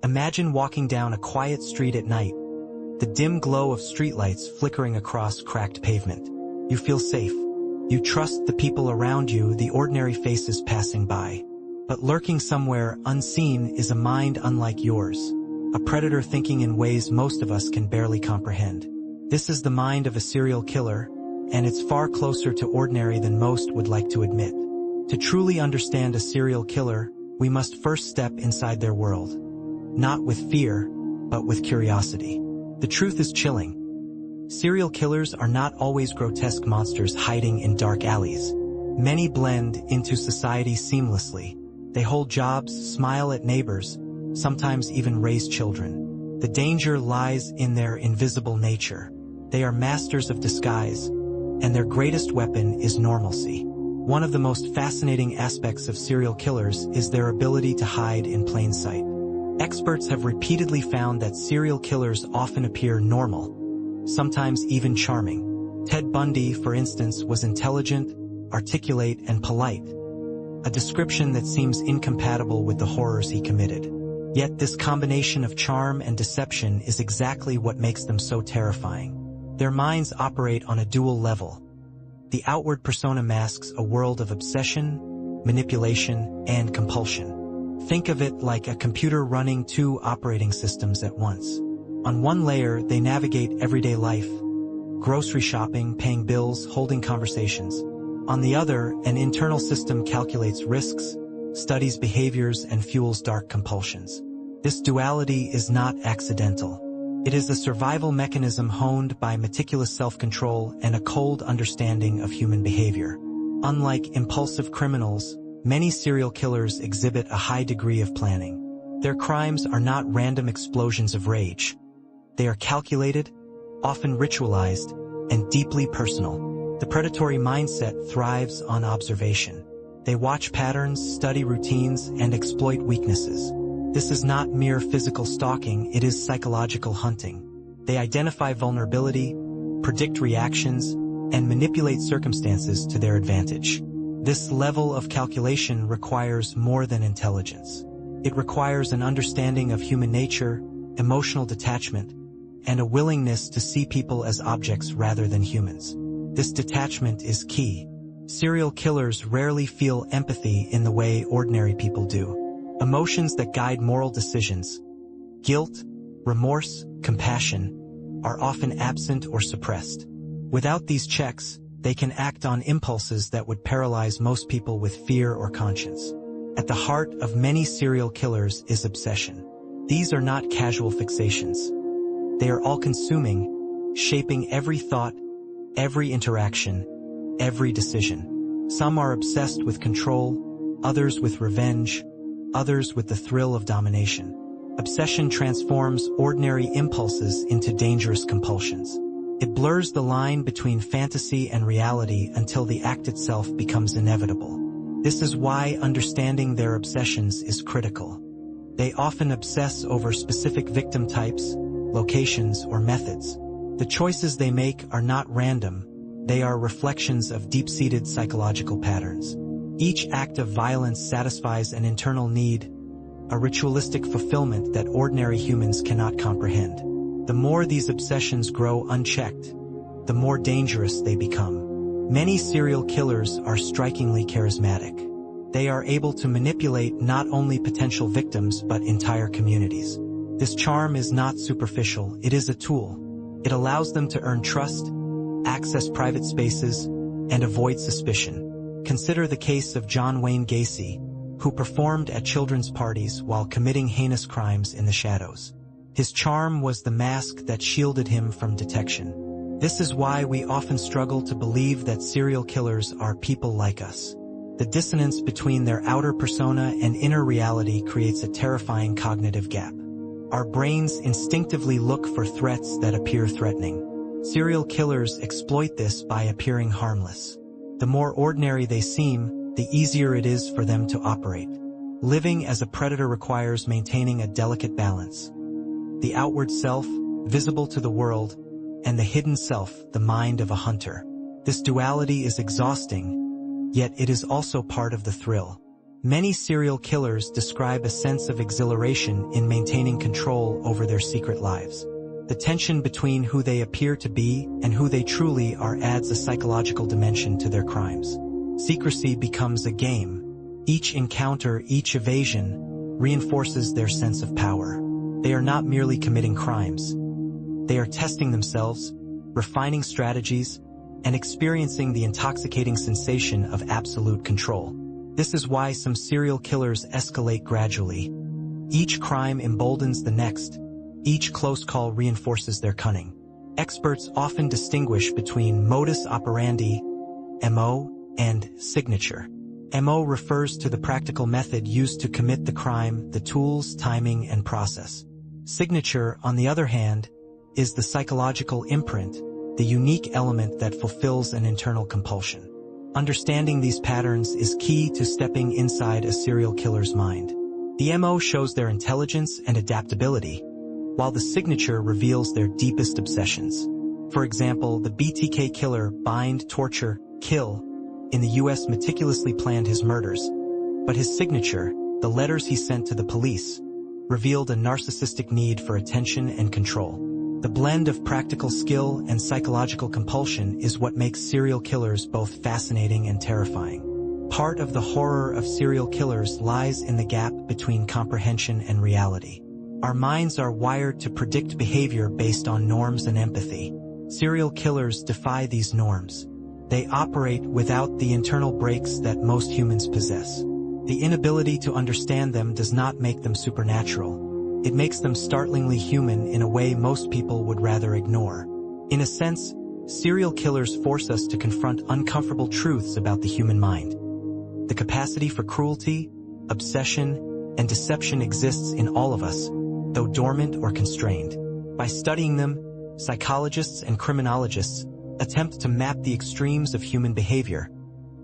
Imagine walking down a quiet street at night, the dim glow of streetlights flickering across cracked pavement. You feel safe. You trust the people around you, the ordinary faces passing by. But lurking somewhere unseen is a mind unlike yours, a predator thinking in ways most of us can barely comprehend. This is the mind of a serial killer, and it's far closer to ordinary than most would like to admit. To truly understand a serial killer, we must first step inside their world. Not with fear, but with curiosity. The truth is chilling. Serial killers are not always grotesque monsters hiding in dark alleys. Many blend into society seamlessly. They hold jobs, smile at neighbors, sometimes even raise children. The danger lies in their invisible nature. They are masters of disguise, and their greatest weapon is normalcy. One of the most fascinating aspects of serial killers is their ability to hide in plain sight. Experts have repeatedly found that serial killers often appear normal, sometimes even charming. Ted Bundy, for instance, was intelligent, articulate, and polite, a description that seems incompatible with the horrors he committed. Yet this combination of charm and deception is exactly what makes them so terrifying. Their minds operate on a dual level. The outward persona masks a world of obsession, manipulation, and compulsion. Think of it like a computer running two operating systems at once. On one layer, they navigate everyday life, grocery shopping, paying bills, holding conversations. On the other, an internal system calculates risks, studies behaviors, and fuels dark compulsions. This duality is not accidental. It is a survival mechanism honed by meticulous self-control and a cold understanding of human behavior. Unlike impulsive criminals, many serial killers exhibit a high degree of planning. Their crimes are not random explosions of rage. They are calculated, often ritualized, and deeply personal. The predatory mindset thrives on observation. They watch patterns, study routines, and exploit weaknesses. This is not mere physical stalking, it is psychological hunting. They identify vulnerability, predict reactions, and manipulate circumstances to their advantage. This level of calculation requires more than intelligence. It requires an understanding of human nature, emotional detachment, and a willingness to see people as objects rather than humans. This detachment is key. Serial killers rarely feel empathy in the way ordinary people do. Emotions that guide moral decisions, guilt, remorse, compassion, are often absent or suppressed. Without these checks, they can act on impulses that would paralyze most people with fear or conscience. At the heart of many serial killers is obsession. These are not casual fixations. They are all-consuming, shaping every thought, every interaction, every decision. Some are obsessed with control, others with revenge, others with the thrill of domination. Obsession transforms ordinary impulses into dangerous compulsions. It blurs the line between fantasy and reality until the act itself becomes inevitable. This is why understanding their obsessions is critical. They often obsess over specific victim types, locations, or methods. The choices they make are not random. They are reflections of deep-seated psychological patterns. Each act of violence satisfies an internal need, a ritualistic fulfillment that ordinary humans cannot comprehend. The more these obsessions grow unchecked, the more dangerous they become. Many serial killers are strikingly charismatic. They are able to manipulate not only potential victims but entire communities. This charm is not superficial, it is a tool. It allows them to earn trust, access private spaces, and avoid suspicion. Consider the case of John Wayne Gacy, who performed at children's parties while committing heinous crimes in the shadows. His charm was the mask that shielded him from detection. This is why we often struggle to believe that serial killers are people like us. The dissonance between their outer persona and inner reality creates a terrifying cognitive gap. Our brains instinctively look for threats that appear threatening. Serial killers exploit this by appearing harmless. The more ordinary they seem, the easier it is for them to operate. Living as a predator requires maintaining a delicate balance. The outward self, visible to the world, and the hidden self, the mind of a hunter. This duality is exhausting, yet it is also part of the thrill. Many serial killers describe a sense of exhilaration in maintaining control over their secret lives. The tension between who they appear to be and who they truly are adds a psychological dimension to their crimes. Secrecy becomes a game. Each encounter, each evasion, reinforces their sense of power. They are not merely committing crimes. They are testing themselves, refining strategies, and experiencing the intoxicating sensation of absolute control. This is why some serial killers escalate gradually. Each crime emboldens the next. Each close call reinforces their cunning. Experts often distinguish between modus operandi, MO, and signature. MO refers to the practical method used to commit the crime, the tools, timing, and process. Signature, on the other hand, is the psychological imprint, the unique element that fulfills an internal compulsion. Understanding these patterns is key to stepping inside a serial killer's mind. The MO shows their intelligence and adaptability, while the signature reveals their deepest obsessions. For example, the BTK killer, bind, torture, kill, in the US meticulously planned his murders, but his signature, the letters he sent to the police, revealed a narcissistic need for attention and control. The blend of practical skill and psychological compulsion is what makes serial killers both fascinating and terrifying. Part of the horror of serial killers lies in the gap between comprehension and reality. Our minds are wired to predict behavior based on norms and empathy. Serial killers defy these norms. They operate without the internal brakes that most humans possess. The inability to understand them does not make them supernatural. It makes them startlingly human in a way most people would rather ignore. In a sense, serial killers force us to confront uncomfortable truths about the human mind. The capacity for cruelty, obsession, and deception exists in all of us, though dormant or constrained. By studying them, psychologists and criminologists attempt to map the extremes of human behavior,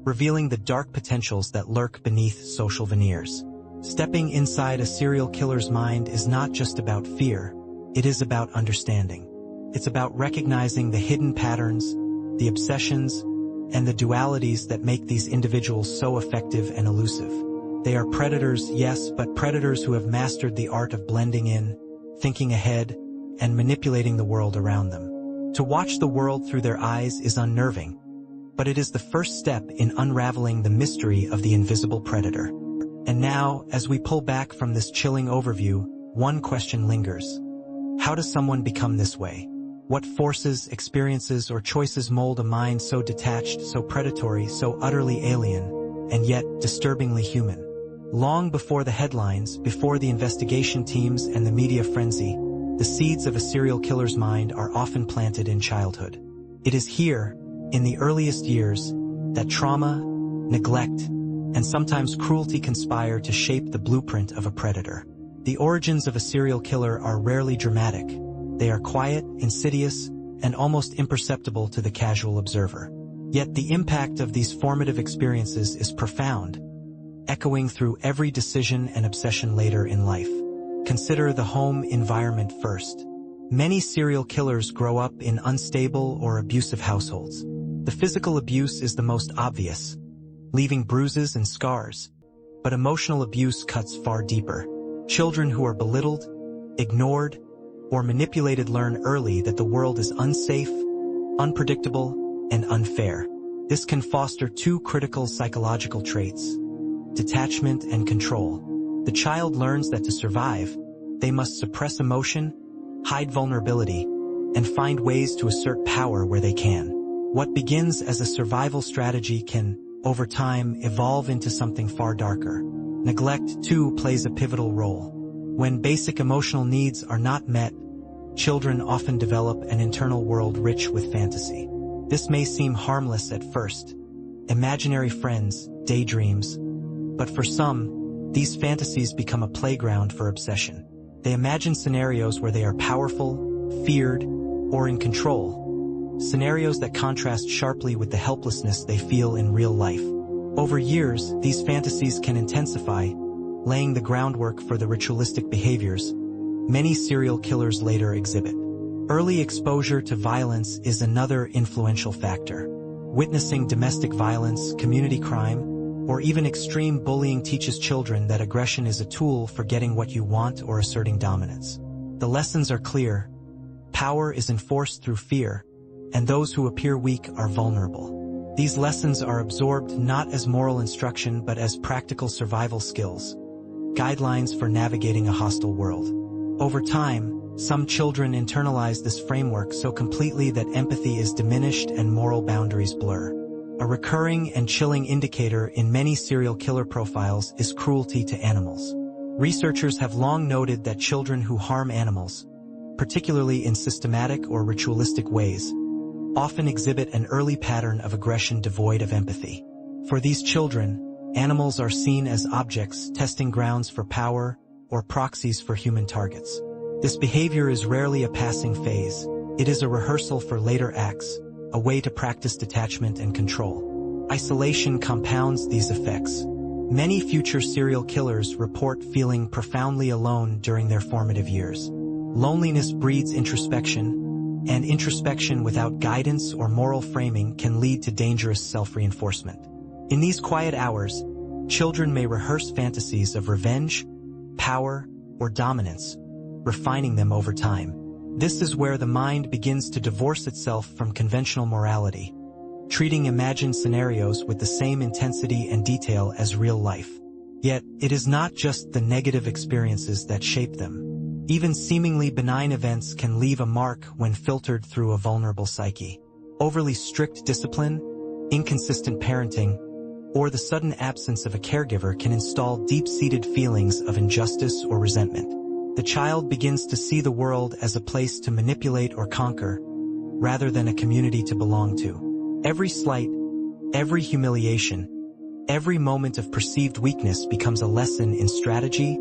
revealing the dark potentials that lurk beneath social veneers. Stepping inside a serial killer's mind is not just about fear, it is about understanding. It's about recognizing the hidden patterns, the obsessions, and the dualities that make these individuals so effective and elusive. They are predators, yes, but predators who have mastered the art of blending in, thinking ahead, and manipulating the world around them. To watch the world through their eyes is unnerving, but it is the first step in unraveling the mystery of the invisible predator. And now, as we pull back from this chilling overview, one question lingers. How does someone become this way? What forces, experiences, or choices mold a mind so detached, so predatory, so utterly alien, and yet disturbingly human? Long before the headlines, before the investigation teams and the media frenzy, the seeds of a serial killer's mind are often planted in childhood. It is here, in the earliest years, that trauma, neglect, and sometimes cruelty conspire to shape the blueprint of a predator. The origins of a serial killer are rarely dramatic. They are quiet, insidious, and almost imperceptible to the casual observer. Yet the impact of these formative experiences is profound, echoing through every decision and obsession later in life. Consider the home environment first. Many serial killers grow up in unstable or abusive households. The physical abuse is the most obvious, leaving bruises and scars, but emotional abuse cuts far deeper. Children who are belittled, ignored, or manipulated learn early that the world is unsafe, unpredictable, and unfair. This can foster two critical psychological traits: detachment and control. The child learns that to survive, they must suppress emotion, hide vulnerability, and find ways to assert power where they can. What begins as a survival strategy can, over time, evolve into something far darker. Neglect, too, plays a pivotal role. When basic emotional needs are not met, children often develop an internal world rich with fantasy. This may seem harmless at first, imaginary friends, daydreams, but for some, these fantasies become a playground for obsession. They imagine scenarios where they are powerful, feared, or in control. Scenarios that contrast sharply with the helplessness they feel in real life. Over years, these fantasies can intensify, laying the groundwork for the ritualistic behaviors many serial killers later exhibit. Early exposure to violence is another influential factor. Witnessing domestic violence, community crime, or even extreme bullying teaches children that aggression is a tool for getting what you want or asserting dominance. The lessons are clear. Power is enforced through fear, and those who appear weak are vulnerable. These lessons are absorbed not as moral instruction but as practical survival skills, guidelines for navigating a hostile world. Over time, some children internalize this framework so completely that empathy is diminished and moral boundaries blur. A recurring and chilling indicator in many serial killer profiles is cruelty to animals. Researchers have long noted that children who harm animals, particularly in systematic or ritualistic ways, often exhibit an early pattern of aggression devoid of empathy. For these children, animals are seen as objects, testing grounds for power, or proxies for human targets. This behavior is rarely a passing phase. It is a rehearsal for later acts, a way to practice detachment and control. Isolation compounds these effects. Many future serial killers report feeling profoundly alone during their formative years. Loneliness breeds introspection, and introspection without guidance or moral framing can lead to dangerous self-reinforcement. In these quiet hours, children may rehearse fantasies of revenge, power, or dominance, refining them over time. This is where the mind begins to divorce itself from conventional morality, treating imagined scenarios with the same intensity and detail as real life. Yet, it is not just the negative experiences that shape them. Even seemingly benign events can leave a mark when filtered through a vulnerable psyche. Overly strict discipline, inconsistent parenting, or the sudden absence of a caregiver can install deep-seated feelings of injustice or resentment. The child begins to see the world as a place to manipulate or conquer, rather than a community to belong to. Every slight, every humiliation, every moment of perceived weakness becomes a lesson in strategy,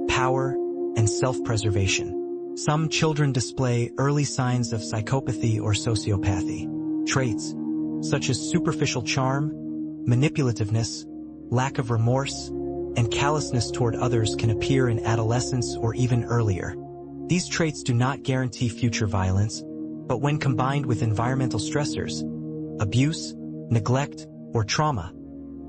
power, and self-preservation. Some children display early signs of psychopathy or sociopathy. Traits, such as superficial charm, manipulativeness, lack of remorse, and callousness toward others can appear in adolescence or even earlier. These traits do not guarantee future violence, but when combined with environmental stressors, abuse, neglect, or trauma,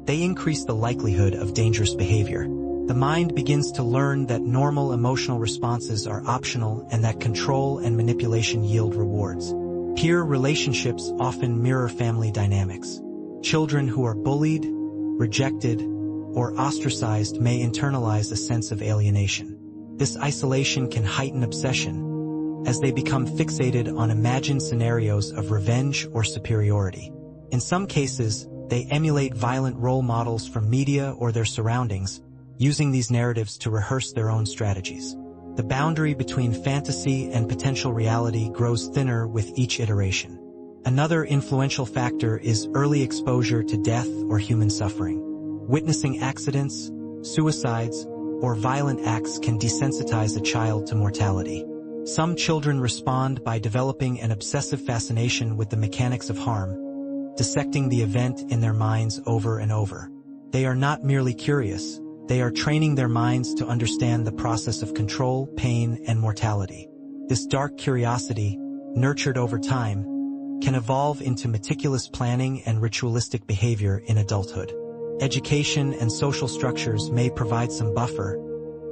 they increase the likelihood of dangerous behavior. The mind begins to learn that normal emotional responses are optional and that control and manipulation yield rewards. Peer relationships often mirror family dynamics. Children who are bullied, rejected, or ostracized may internalize a sense of alienation. This isolation can heighten obsession, as they become fixated on imagined scenarios of revenge or superiority. In some cases, they emulate violent role models from media or their surroundings, using these narratives to rehearse their own strategies. The boundary between fantasy and potential reality grows thinner with each iteration. Another influential factor is early exposure to death or human suffering. Witnessing accidents, suicides, or violent acts can desensitize a child to mortality. Some children respond by developing an obsessive fascination with the mechanics of harm, dissecting the event in their minds over and over. They are not merely curious, they are training their minds to understand the process of control, pain, and mortality. This dark curiosity, nurtured over time, can evolve into meticulous planning and ritualistic behavior in adulthood. Education and social structures may provide some buffer,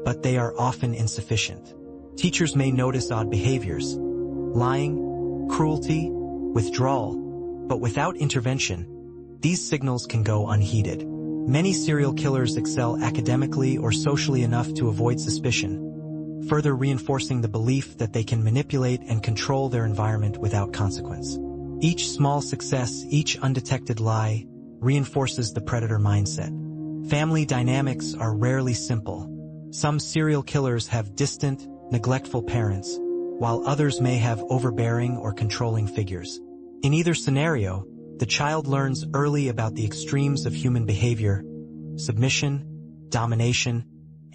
but they are often insufficient. Teachers may notice odd behaviors, lying, cruelty, withdrawal, but without intervention, these signals can go unheeded. Many serial killers excel academically or socially enough to avoid suspicion, further reinforcing the belief that they can manipulate and control their environment without consequence. Each small success, each undetected lie, reinforces the predator mindset. Family dynamics are rarely simple. Some serial killers have distant, neglectful parents, while others may have overbearing or controlling figures. In either scenario, the child learns early about the extremes of human behavior, submission, domination,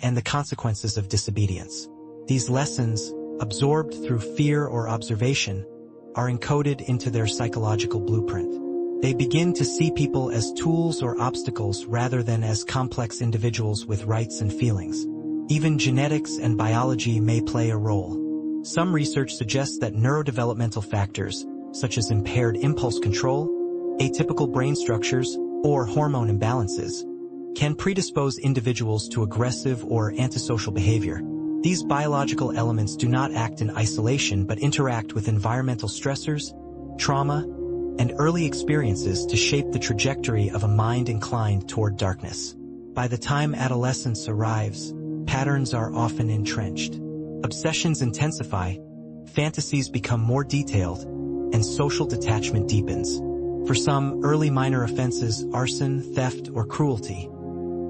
and the consequences of disobedience. These lessons, absorbed through fear or observation, are encoded into their psychological blueprint. They begin to see people as tools or obstacles rather than as complex individuals with rights and feelings. Even genetics and biology may play a role. Some research suggests that neurodevelopmental factors, such as impaired impulse control, atypical brain structures, or hormone imbalances, can predispose individuals to aggressive or antisocial behavior. These biological elements do not act in isolation but interact with environmental stressors, trauma, and early experiences to shape the trajectory of a mind inclined toward darkness. By the time adolescence arrives, patterns are often entrenched. Obsessions intensify, fantasies become more detailed, and social detachment deepens. For some, early minor offenses, arson, theft, or cruelty,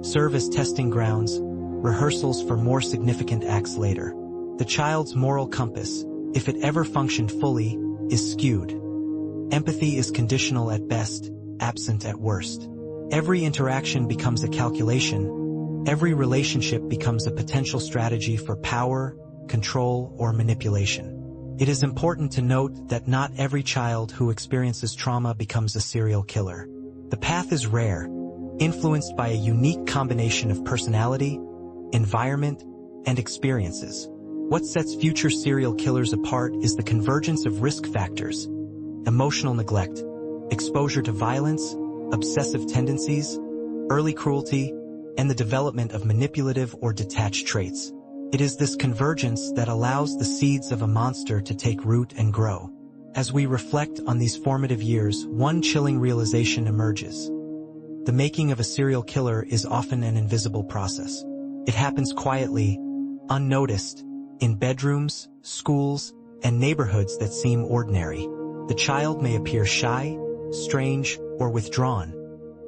serve as testing grounds, rehearsals for more significant acts later. The child's moral compass, if it ever functioned fully, is skewed. Empathy is conditional at best, absent at worst. Every interaction becomes a calculation. Every relationship becomes a potential strategy for power, control, or manipulation. It is important to note that not every child who experiences trauma becomes a serial killer. The path is rare, influenced by a unique combination of personality, environment, and experiences. What sets future serial killers apart is the convergence of risk factors: emotional neglect, exposure to violence, obsessive tendencies, early cruelty, and the development of manipulative or detached traits. It is this convergence that allows the seeds of a monster to take root and grow. As we reflect on these formative years, one chilling realization emerges. The making of a serial killer is often an invisible process. It happens quietly, unnoticed, in bedrooms, schools, and neighborhoods that seem ordinary. The child may appear shy, strange, or withdrawn,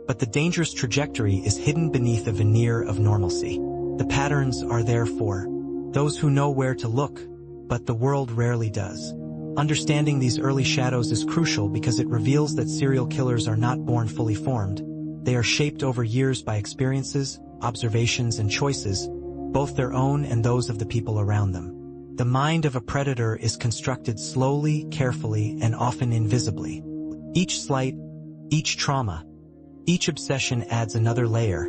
but the dangerous trajectory is hidden beneath a veneer of normalcy. The patterns are there for those who know where to look, but the world rarely does. Understanding these early shadows is crucial because it reveals that serial killers are not born fully formed. They are shaped over years by experiences, observations, and choices, both their own and those of the people around them. The mind of a predator is constructed slowly, carefully, and often invisibly. Each slight, each trauma, each obsession adds another layer,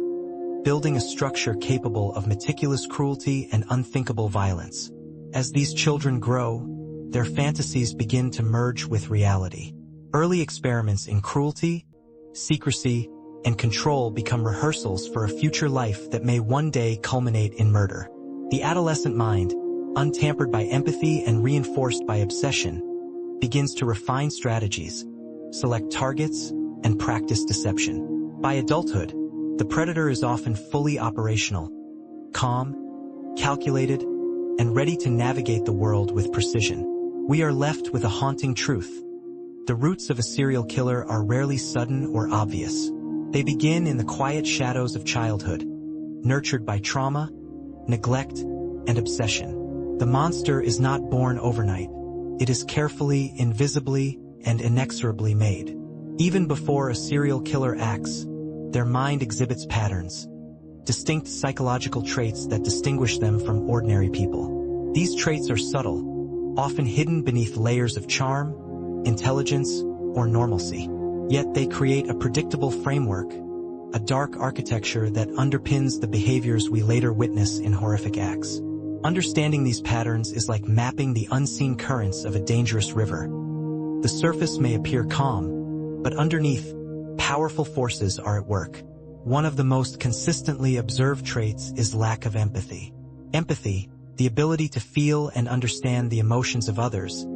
building a structure capable of meticulous cruelty and unthinkable violence. As these children grow, their fantasies begin to merge with reality. Early experiments in cruelty, secrecy, and control become rehearsals for a future life that may one day culminate in murder. The adolescent mind, untampered by empathy and reinforced by obsession, begins to refine strategies, select targets, and practice deception. By adulthood, the predator is often fully operational, calm, calculated, and ready to navigate the world with precision. We are left with a haunting truth. The roots of a serial killer are rarely sudden or obvious. They begin in the quiet shadows of childhood, nurtured by trauma, neglect, and obsession. The monster is not born overnight. It is carefully, invisibly, and inexorably made. Even before a serial killer acts, their mind exhibits patterns, distinct psychological traits that distinguish them from ordinary people. These traits are subtle, often hidden beneath layers of charm, intelligence, or normalcy. Yet they create a predictable framework, a dark architecture that underpins the behaviors we later witness in horrific acts. Understanding these patterns is like mapping the unseen currents of a dangerous river. The surface may appear calm, but underneath, powerful forces are at work. One of the most consistently observed traits is lack of empathy. Empathy, the ability to feel and understand the emotions of others,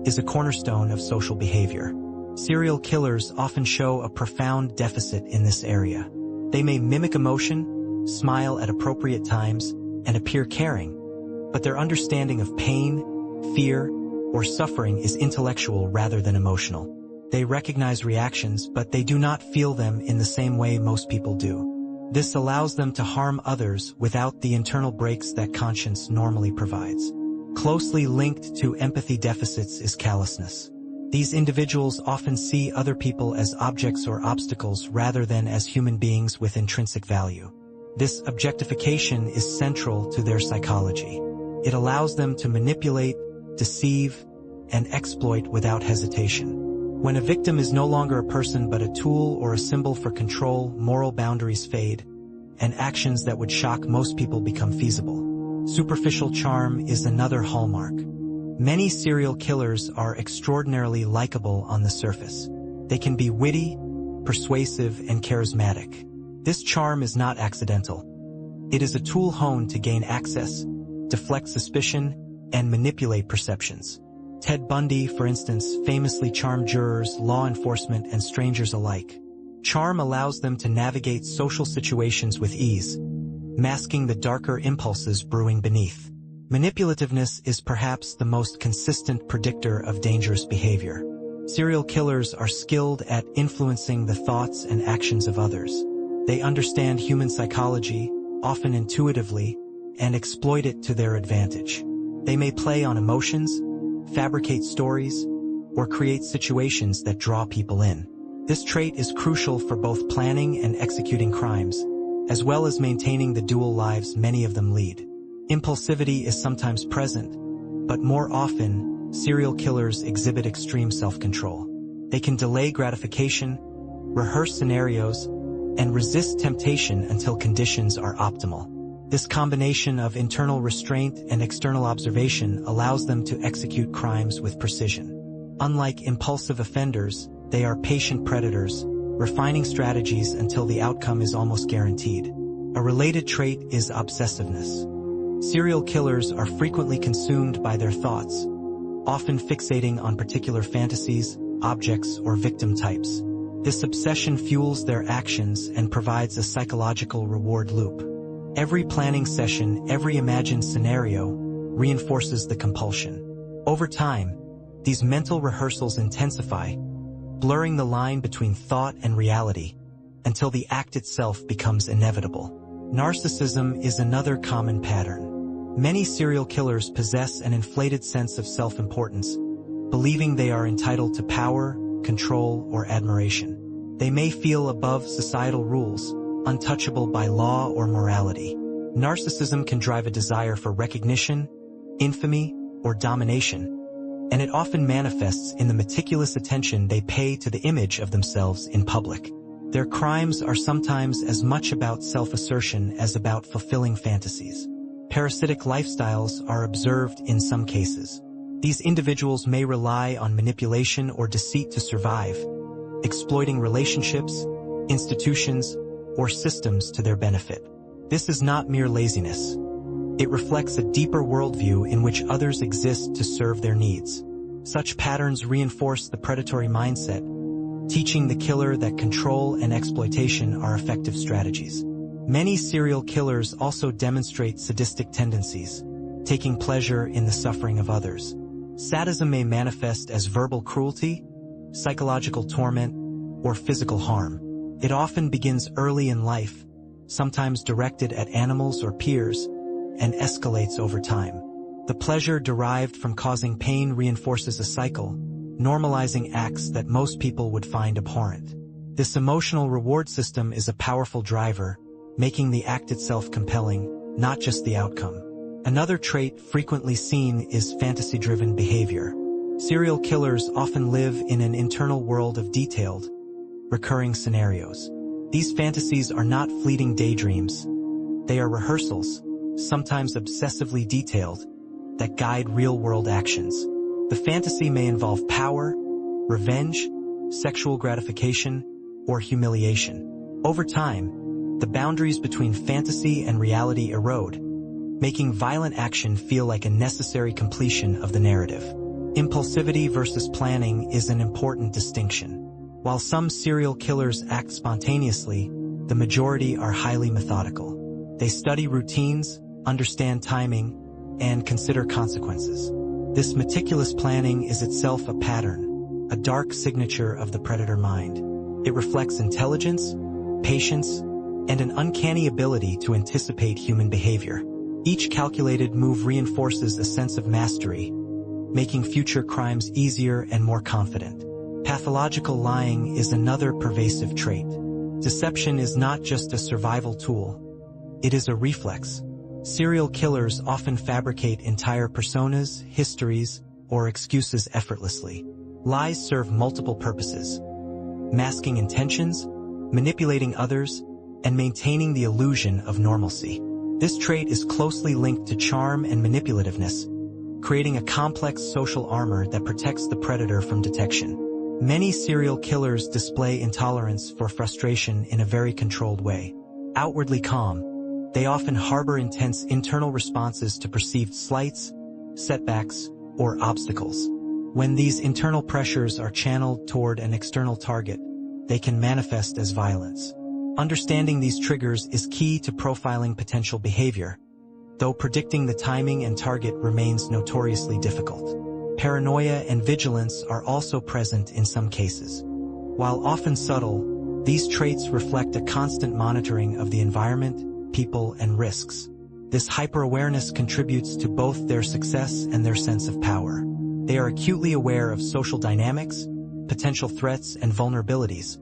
is a cornerstone of social behavior. Serial killers often show a profound deficit in this area. They may mimic emotion, smile at appropriate times, and appear caring, but their understanding of pain, fear, or suffering is intellectual rather than emotional. They recognize reactions, but they do not feel them in the same way most people do. This allows them to harm others without the internal brakes that conscience normally provides. Closely linked to empathy deficits is callousness. These individuals often see other people as objects or obstacles rather than as human beings with intrinsic value. This objectification is central to their psychology. It allows them to manipulate, deceive, and exploit without hesitation. When a victim is no longer a person but a tool or a symbol for control, moral boundaries fade, and actions that would shock most people become feasible. Superficial charm is another hallmark. Many serial killers are extraordinarily likable on the surface. They can be witty, persuasive, and charismatic. This charm is not accidental. It is a tool honed to gain access, deflect suspicion, and manipulate perceptions. Ted Bundy, for instance, famously charmed jurors, law enforcement, and strangers alike. Charm allows them to navigate social situations with ease, masking the darker impulses brewing beneath. Manipulativeness is perhaps the most consistent predictor of dangerous behavior. Serial killers are skilled at influencing the thoughts and actions of others. They understand human psychology, often intuitively, and exploit it to their advantage. They may play on emotions, fabricate stories, or create situations that draw people in. This trait is crucial for both planning and executing crimes, as well as maintaining the dual lives many of them lead. Impulsivity is sometimes present, but more often, serial killers exhibit extreme self-control. They can delay gratification, rehearse scenarios, and resist temptation until conditions are optimal. This combination of internal restraint and external observation allows them to execute crimes with precision. Unlike impulsive offenders, they are patient predators, refining strategies until the outcome is almost guaranteed. A related trait is obsessiveness. Serial killers are frequently consumed by their thoughts, often fixating on particular fantasies, objects, or victim types. This obsession fuels their actions and provides a psychological reward loop. Every planning session, every imagined scenario, reinforces the compulsion. Over time, these mental rehearsals intensify, blurring the line between thought and reality, until the act itself becomes inevitable. Narcissism is another common pattern. Many serial killers possess an inflated sense of self-importance, believing they are entitled to power, control, or admiration. They may feel above societal rules, untouchable by law or morality. Narcissism can drive a desire for recognition, infamy, or domination, and it often manifests in the meticulous attention they pay to the image of themselves in public. Their crimes are sometimes as much about self-assertion as about fulfilling fantasies. Parasitic lifestyles are observed in some cases. These individuals may rely on manipulation or deceit to survive, exploiting relationships, institutions, or systems to their benefit. This is not mere laziness. It reflects a deeper worldview in which others exist to serve their needs. Such patterns reinforce the predatory mindset, teaching the killer that control and exploitation are effective strategies. Many serial killers also demonstrate sadistic tendencies, taking pleasure in the suffering of others. Sadism may manifest as verbal cruelty, psychological torment, or physical harm. It often begins early in life, sometimes directed at animals or peers, and escalates over time. The pleasure derived from causing pain reinforces a cycle, normalizing acts that most people would find abhorrent. This emotional reward system is a powerful driver, making the act itself compelling, not just the outcome. Another trait frequently seen is fantasy-driven behavior. Serial killers often live in an internal world of detailed, recurring scenarios. These fantasies are not fleeting daydreams. They are rehearsals, sometimes obsessively detailed, that guide real-world actions. The fantasy may involve power, revenge, sexual gratification, or humiliation. Over time, the boundaries between fantasy and reality erode, making violent action feel like a necessary completion of the narrative. Impulsivity versus planning is an important distinction. While some serial killers act spontaneously, the majority are highly methodical. They study routines, understand timing, and consider consequences. This meticulous planning is itself a pattern, a dark signature of the predator mind. It reflects intelligence, patience, and an uncanny ability to anticipate human behavior. Each calculated move reinforces a sense of mastery, making future crimes easier and more confident. Pathological lying is another pervasive trait. Deception is not just a survival tool. It is a reflex. Serial killers often fabricate entire personas, histories, or excuses effortlessly. Lies serve multiple purposes: masking intentions, manipulating others, and maintaining the illusion of normalcy. This trait is closely linked to charm and manipulativeness, creating a complex social armor that protects the predator from detection. Many serial killers display intolerance for frustration in a very controlled way. Outwardly calm, they often harbor intense internal responses to perceived slights, setbacks, or obstacles. When these internal pressures are channeled toward an external target, they can manifest as violence. Understanding these triggers is key to profiling potential behavior, though predicting the timing and target remains notoriously difficult. Paranoia and vigilance are also present in some cases. While often subtle, these traits reflect a constant monitoring of the environment, people, and risks. This hyper-awareness contributes to both their success and their sense of power. They are acutely aware of social dynamics, potential threats, and vulnerabilities,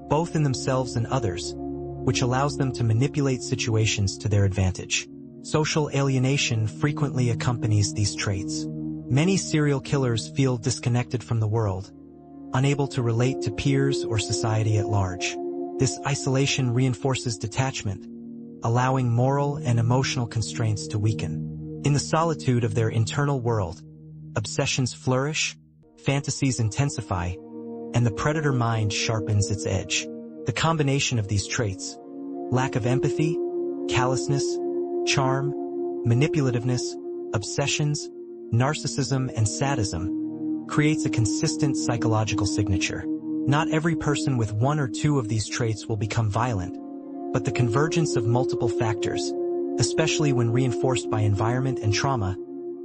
both in themselves and others, which allows them to manipulate situations to their advantage. Social alienation frequently accompanies these traits. Many serial killers feel disconnected from the world, unable to relate to peers or society at large. This isolation reinforces detachment, allowing moral and emotional constraints to weaken. In the solitude of their internal world, obsessions flourish, fantasies intensify, and the predator mind sharpens its edge. The combination of these traits, lack of empathy, callousness, charm, manipulativeness, obsessions, narcissism, and sadism, creates a consistent psychological signature. Not every person with one or two of these traits will become violent, but the convergence of multiple factors, especially when reinforced by environment and trauma,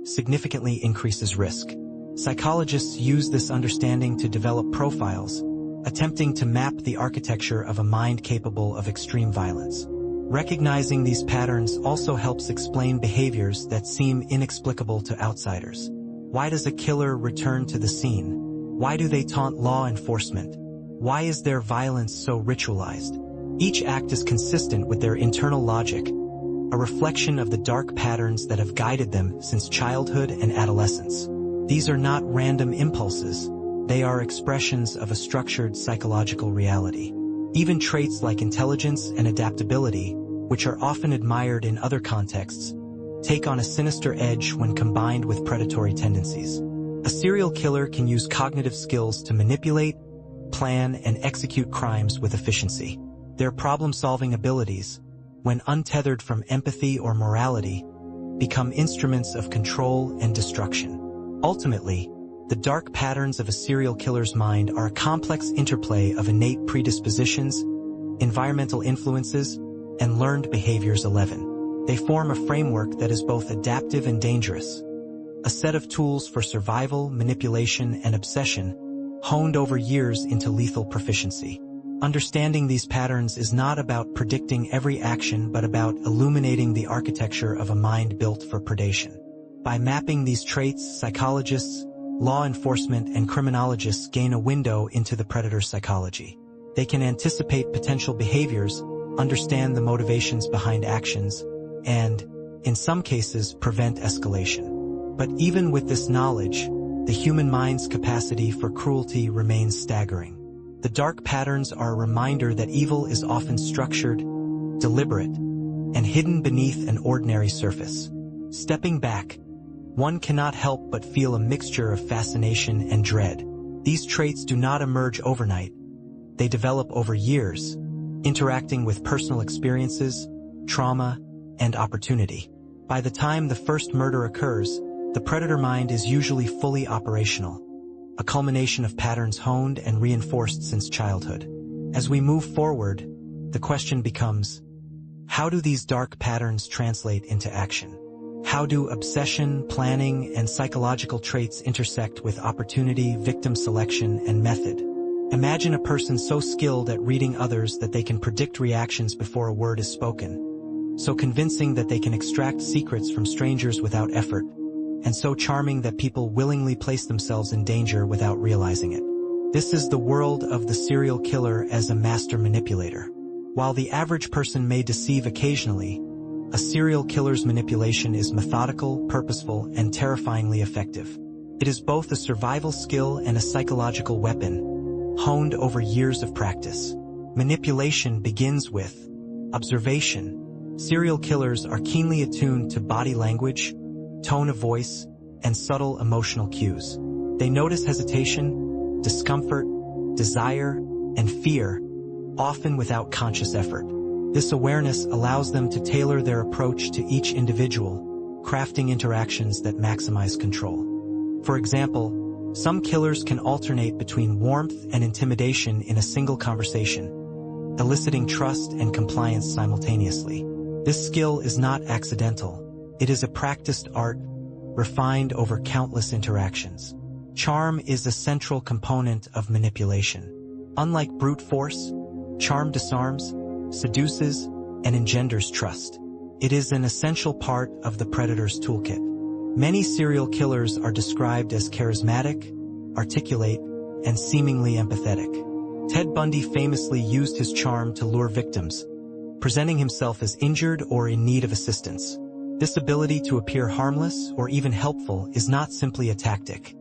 significantly increases risk. Psychologists use this understanding to develop profiles, attempting to map the architecture of a mind capable of extreme violence. Recognizing these patterns also helps explain behaviors that seem inexplicable to outsiders. Why does a killer return to the scene? Why do they taunt law enforcement? Why is their violence so ritualized? Each act is consistent with their internal logic, a reflection of the dark patterns that have guided them since childhood and adolescence. These are not random impulses, they are expressions of a structured psychological reality. Even traits like intelligence and adaptability, which are often admired in other contexts, take on a sinister edge when combined with predatory tendencies. A serial killer can use cognitive skills to manipulate, plan, and execute crimes with efficiency. Their problem-solving abilities, when untethered from empathy or morality, become instruments of control and destruction. Ultimately, the dark patterns of a serial killer's mind are a complex interplay of innate predispositions, environmental influences, and learned behaviors. 11. They form a framework that is both adaptive and dangerous, a set of tools for survival, manipulation, and obsession, honed over years into lethal proficiency. Understanding these patterns is not about predicting every action but about illuminating the architecture of a mind built for predation. By mapping these traits, psychologists, law enforcement, and criminologists gain a window into the predator's psychology. They can anticipate potential behaviors, understand the motivations behind actions, and, in some cases, prevent escalation. But even with this knowledge, the human mind's capacity for cruelty remains staggering. The dark patterns are a reminder that evil is often structured, deliberate, and hidden beneath an ordinary surface. Stepping back, one cannot help but feel a mixture of fascination and dread. These traits do not emerge overnight. They develop over years, interacting with personal experiences, trauma, and opportunity. By the time the first murder occurs, the predator mind is usually fully operational, a culmination of patterns honed and reinforced since childhood. As we move forward, the question becomes, how do these dark patterns translate into action? How do obsession, planning, and psychological traits intersect with opportunity, victim selection, and method? Imagine a person so skilled at reading others that they can predict reactions before a word is spoken, so convincing that they can extract secrets from strangers without effort, and so charming that people willingly place themselves in danger without realizing it. This is the world of the serial killer as a master manipulator. While the average person may deceive occasionally, a serial killer's manipulation is methodical, purposeful, and terrifyingly effective. It is both a survival skill and a psychological weapon, honed over years of practice. Manipulation begins with observation. Serial killers are keenly attuned to body language, tone of voice, and subtle emotional cues. They notice hesitation, discomfort, desire, and fear, often without conscious effort. This awareness allows them to tailor their approach to each individual, crafting interactions that maximize control. For example, some killers can alternate between warmth and intimidation in a single conversation, eliciting trust and compliance simultaneously. This skill is not accidental. It is a practiced art, refined over countless interactions. Charm is a central component of manipulation. Unlike brute force, charm disarms, seduces, and engenders trust. It is an essential part of the predator's toolkit. Many serial killers are described as charismatic, articulate, and seemingly empathetic. Ted Bundy famously used his charm to lure victims, presenting himself as injured or in need of assistance. This ability to appear harmless or even helpful is not simply a tactic.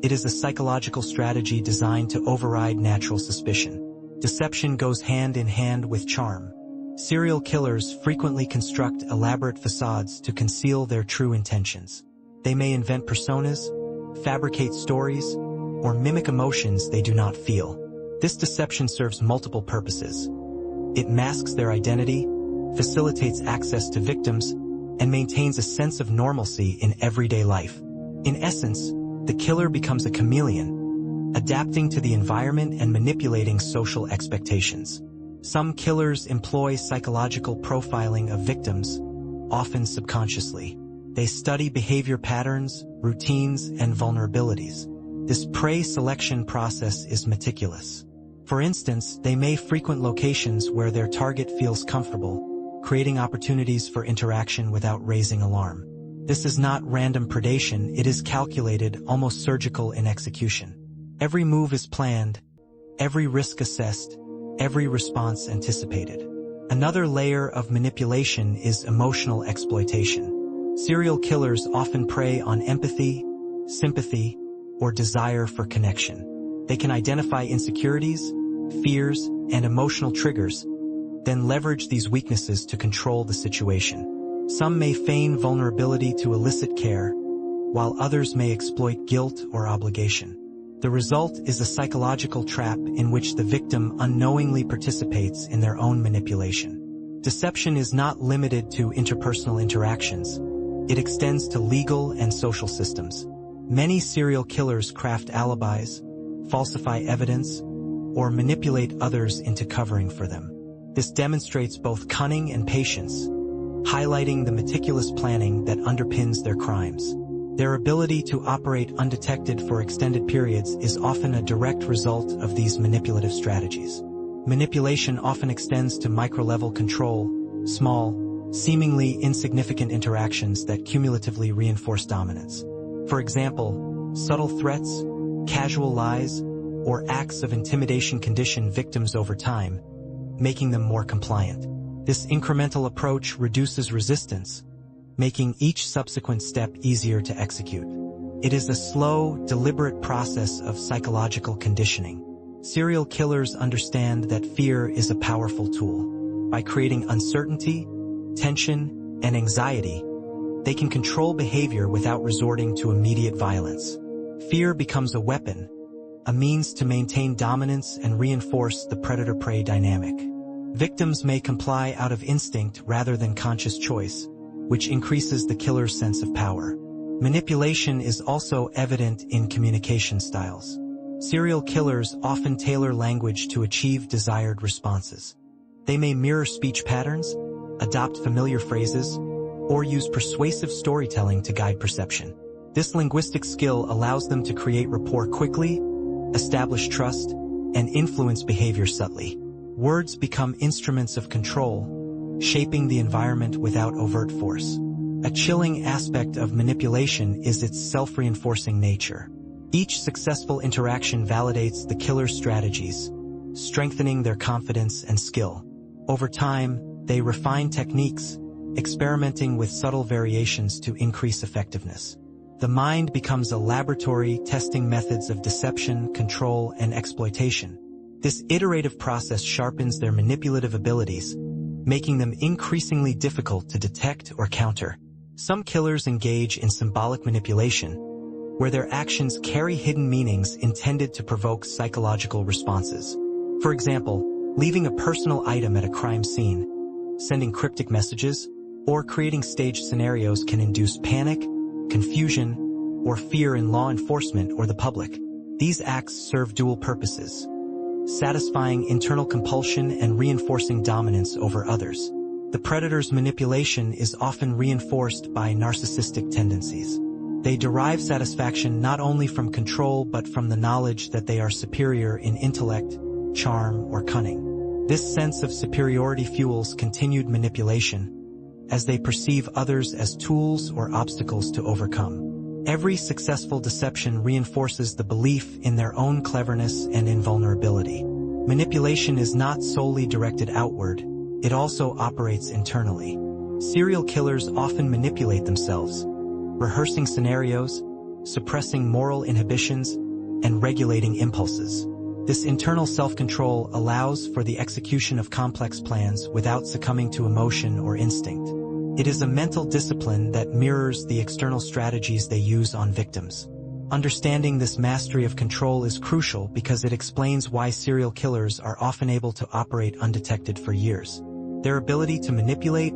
It is a psychological strategy designed to override natural suspicion. Deception goes hand in hand with charm. Serial killers frequently construct elaborate facades to conceal their true intentions. They may invent personas, fabricate stories, or mimic emotions they do not feel. This deception serves multiple purposes. It masks their identity, facilitates access to victims, and maintains a sense of normalcy in everyday life. In essence, the killer becomes a chameleon, adapting to the environment and manipulating social expectations. Some killers employ psychological profiling of victims, often subconsciously. They study behavior patterns, routines, and vulnerabilities. This prey selection process is meticulous. For instance, they may frequent locations where their target feels comfortable, creating opportunities for interaction without raising alarm. This is not random predation, it is calculated, almost surgical in execution. Every move is planned, every risk assessed, every response anticipated. Another layer of manipulation is emotional exploitation. Serial killers often prey on empathy, sympathy, or desire for connection. They can identify insecurities, fears, and emotional triggers, then leverage these weaknesses to control the situation. Some may feign vulnerability to elicit care, while others may exploit guilt or obligation. The result is a psychological trap in which the victim unknowingly participates in their own manipulation. Deception is not limited to interpersonal interactions. It extends to legal and social systems. Many serial killers craft alibis, falsify evidence, or manipulate others into covering for them. This demonstrates both cunning and patience, highlighting the meticulous planning that underpins their crimes. Their ability to operate undetected for extended periods is often a direct result of these manipulative strategies. Manipulation often extends to micro-level control, small, seemingly insignificant interactions that cumulatively reinforce dominance. For example, subtle threats, casual lies, or acts of intimidation condition victims over time, making them more compliant. This incremental approach reduces resistance, making each subsequent step easier to execute. It is a slow, deliberate process of psychological conditioning. Serial killers understand that fear is a powerful tool. By creating uncertainty, tension, and anxiety, they can control behavior without resorting to immediate violence. Fear becomes a weapon, a means to maintain dominance and reinforce the predator-prey dynamic. Victims may comply out of instinct rather than conscious choice, which increases the killer's sense of power. Manipulation is also evident in communication styles. Serial killers often tailor language to achieve desired responses. They may mirror speech patterns, adopt familiar phrases, or use persuasive storytelling to guide perception. This linguistic skill allows them to create rapport quickly, establish trust, and influence behavior subtly. Words become instruments of control, shaping the environment without overt force. A chilling aspect of manipulation is its self-reinforcing nature. Each successful interaction validates the killer's strategies, strengthening their confidence and skill. Over time, they refine techniques, experimenting with subtle variations to increase effectiveness. The mind becomes a laboratory testing methods of deception, control, and exploitation. This iterative process sharpens their manipulative abilities, making them increasingly difficult to detect or counter. Some killers engage in symbolic manipulation, where their actions carry hidden meanings intended to provoke psychological responses. For example, leaving a personal item at a crime scene, sending cryptic messages, or creating staged scenarios can induce panic, confusion, or fear in law enforcement or the public. These acts serve dual purposes, satisfying internal compulsion and reinforcing dominance over others. The predator's manipulation is often reinforced by narcissistic tendencies. They derive satisfaction not only from control but from the knowledge that they are superior in intellect, charm, or cunning. This sense of superiority fuels continued manipulation, as they perceive others as tools or obstacles to overcome. Every successful deception reinforces the belief in their own cleverness and invulnerability. Manipulation is not solely directed outward, it also operates internally. Serial killers often manipulate themselves, rehearsing scenarios, suppressing moral inhibitions, and regulating impulses. This internal self-control allows for the execution of complex plans without succumbing to emotion or instinct. It is a mental discipline that mirrors the external strategies they use on victims. Understanding this mastery of control is crucial because it explains why serial killers are often able to operate undetected for years. Their ability to manipulate,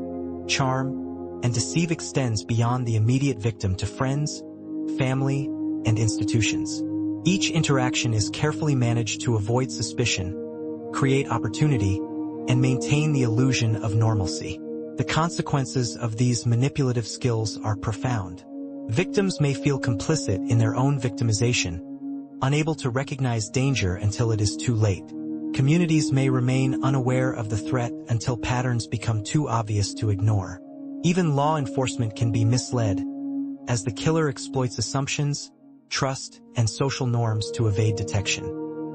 charm, and deceive extends beyond the immediate victim to friends, family, and institutions. Each interaction is carefully managed to avoid suspicion, create opportunity, and maintain the illusion of normalcy. The consequences of these manipulative skills are profound. Victims may feel complicit in their own victimization, unable to recognize danger until it is too late. Communities may remain unaware of the threat until patterns become too obvious to ignore. Even law enforcement can be misled, as the killer exploits assumptions, trust, and social norms to evade detection.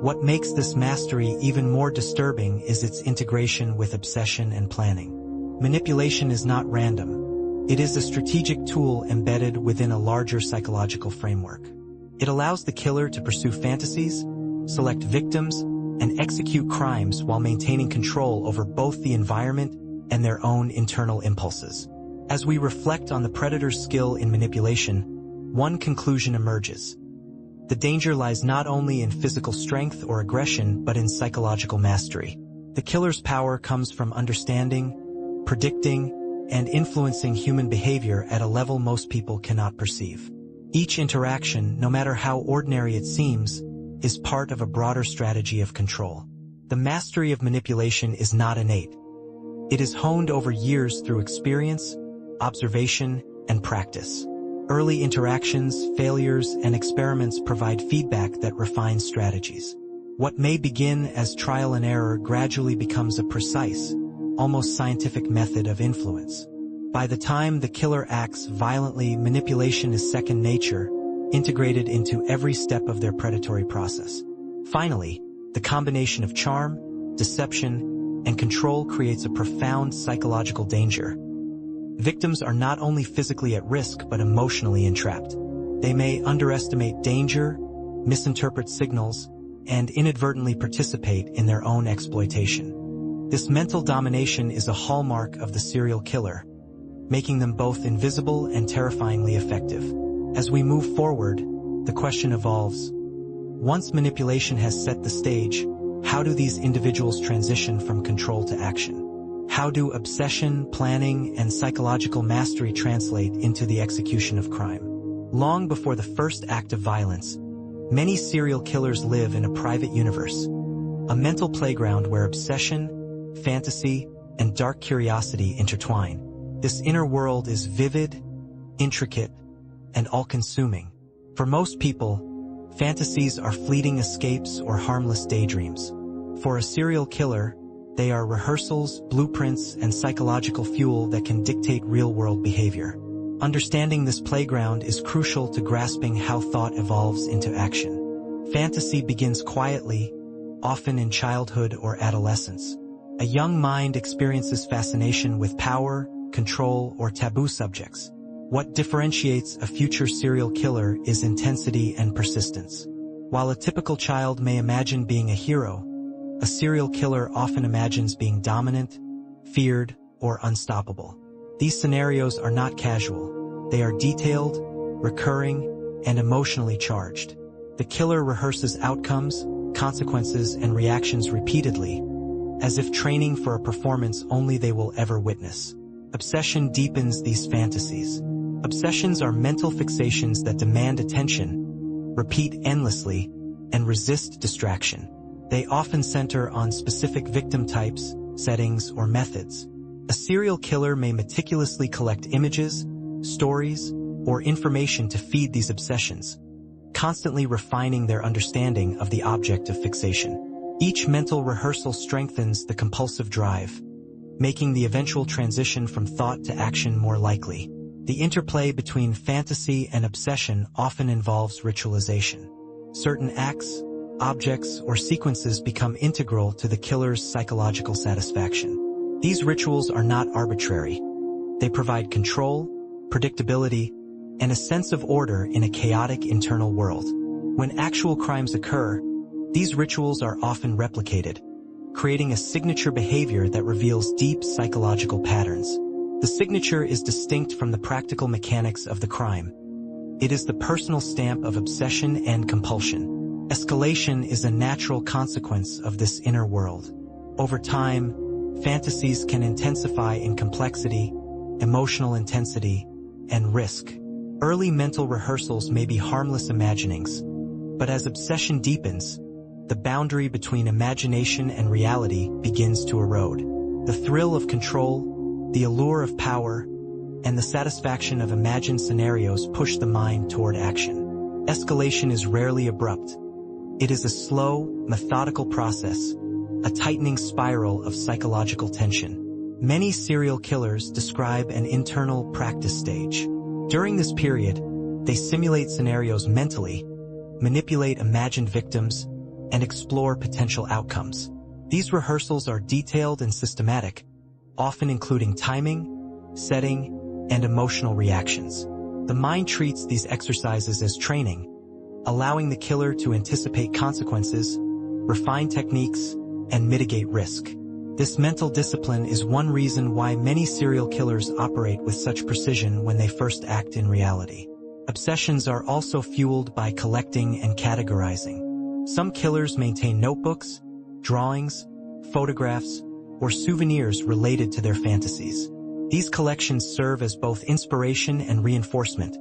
What makes this mastery even more disturbing is its integration with obsession and planning. Manipulation is not random. It is a strategic tool embedded within a larger psychological framework. It allows the killer to pursue fantasies, select victims, and execute crimes while maintaining control over both the environment and their own internal impulses. As we reflect on the predator's skill in manipulation, one conclusion emerges. The danger lies not only in physical strength or aggression but in psychological mastery. The killer's power comes from understanding, predicting, and influencing human behavior at a level most people cannot perceive. Each interaction, no matter how ordinary it seems, is part of a broader strategy of control. The mastery of manipulation is not innate. It is honed over years through experience, observation, and practice. Early interactions, failures, and experiments provide feedback that refines strategies. What may begin as trial and error gradually becomes a precise, almost scientific method of influence. By the time the killer acts violently, manipulation is second nature, integrated into every step of their predatory process. Finally, the combination of charm, deception, and control creates a profound psychological danger. Victims are not only physically at risk but emotionally entrapped. They may underestimate danger, misinterpret signals, and inadvertently participate in their own exploitation. This mental domination is a hallmark of the serial killer, making them both invisible and terrifyingly effective. As we move forward, the question evolves. Once manipulation has set the stage, how do these individuals transition from control to action? How do obsession, planning, and psychological mastery translate into the execution of crime? Long before the first act of violence, many serial killers live in a private universe, a mental playground where obsession, fantasy, and dark curiosity intertwine. This inner world is vivid, intricate, and all-consuming. For most people, fantasies are fleeting escapes or harmless daydreams. For a serial killer, they are rehearsals, blueprints, and psychological fuel that can dictate real-world behavior. Understanding this playground is crucial to grasping how thought evolves into action. Fantasy begins quietly, often in childhood or adolescence. A young mind experiences fascination with power, control, or taboo subjects. What differentiates a future serial killer is intensity and persistence. While a typical child may imagine being a hero, a serial killer often imagines being dominant, feared, or unstoppable. These scenarios are not casual. They are detailed, recurring, and emotionally charged. The killer rehearses outcomes, consequences, and reactions repeatedly, as if training for a performance only they will ever witness. Obsession deepens these fantasies. Obsessions are mental fixations that demand attention, repeat endlessly, and resist distraction. They often center on specific victim types, settings, or methods. A serial killer may meticulously collect images, stories, or information to feed these obsessions, constantly refining their understanding of the object of fixation. Each mental rehearsal strengthens the compulsive drive, making the eventual transition from thought to action more likely. The interplay between fantasy and obsession often involves ritualization. Certain acts, objects, or sequences become integral to the killer's psychological satisfaction. These rituals are not arbitrary. They provide control, predictability, and a sense of order in a chaotic internal world. When actual crimes occur, these rituals are often replicated, creating a signature behavior that reveals deep psychological patterns. The signature is distinct from the practical mechanics of the crime. It is the personal stamp of obsession and compulsion. Escalation is a natural consequence of this inner world. Over time, fantasies can intensify in complexity, emotional intensity, and risk. Early mental rehearsals may be harmless imaginings, but as obsession deepens, the boundary between imagination and reality begins to erode. The thrill of control, the allure of power, and the satisfaction of imagined scenarios push the mind toward action. Escalation is rarely abrupt. It is a slow, methodical process, a tightening spiral of psychological tension. Many serial killers describe an internal practice stage. During this period, they simulate scenarios mentally, manipulate imagined victims, and explore potential outcomes. These rehearsals are detailed and systematic, often including timing, setting, and emotional reactions. The mind treats these exercises as training, allowing the killer to anticipate consequences, refine techniques, and mitigate risk. This mental discipline is one reason why many serial killers operate with such precision when they first act in reality. Obsessions are also fueled by collecting and categorizing. Some killers maintain notebooks, drawings, photographs, or souvenirs related to their fantasies. These collections serve as both inspiration and reinforcement,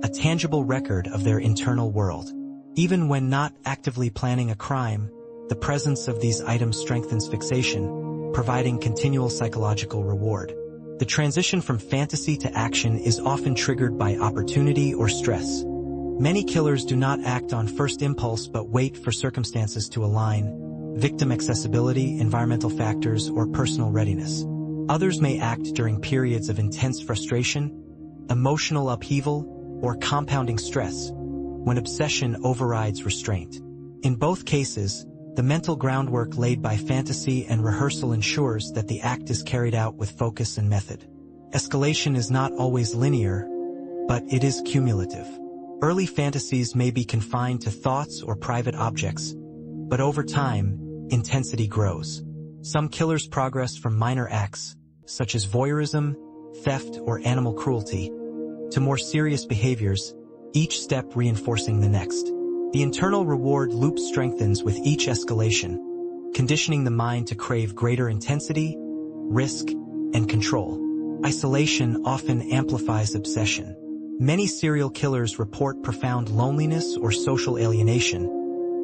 a tangible record of their internal world. Even when not actively planning a crime, the presence of these items strengthens fixation, providing continual psychological reward. The transition from fantasy to action is often triggered by opportunity or stress. Many killers do not act on first impulse but wait for circumstances to align, victim accessibility, environmental factors, or personal readiness. Others may act during periods of intense frustration, emotional upheaval, or compounding stress, when obsession overrides restraint. In both cases, the mental groundwork laid by fantasy and rehearsal ensures that the act is carried out with focus and method. Escalation is not always linear, but it is cumulative. Early fantasies may be confined to thoughts or private objects, but over time, intensity grows. Some killers progress from minor acts, such as voyeurism, theft, or animal cruelty, to more serious behaviors, each step reinforcing the next. The internal reward loop strengthens with each escalation, conditioning the mind to crave greater intensity, risk, and control. Isolation often amplifies obsession. Many serial killers report profound loneliness or social alienation,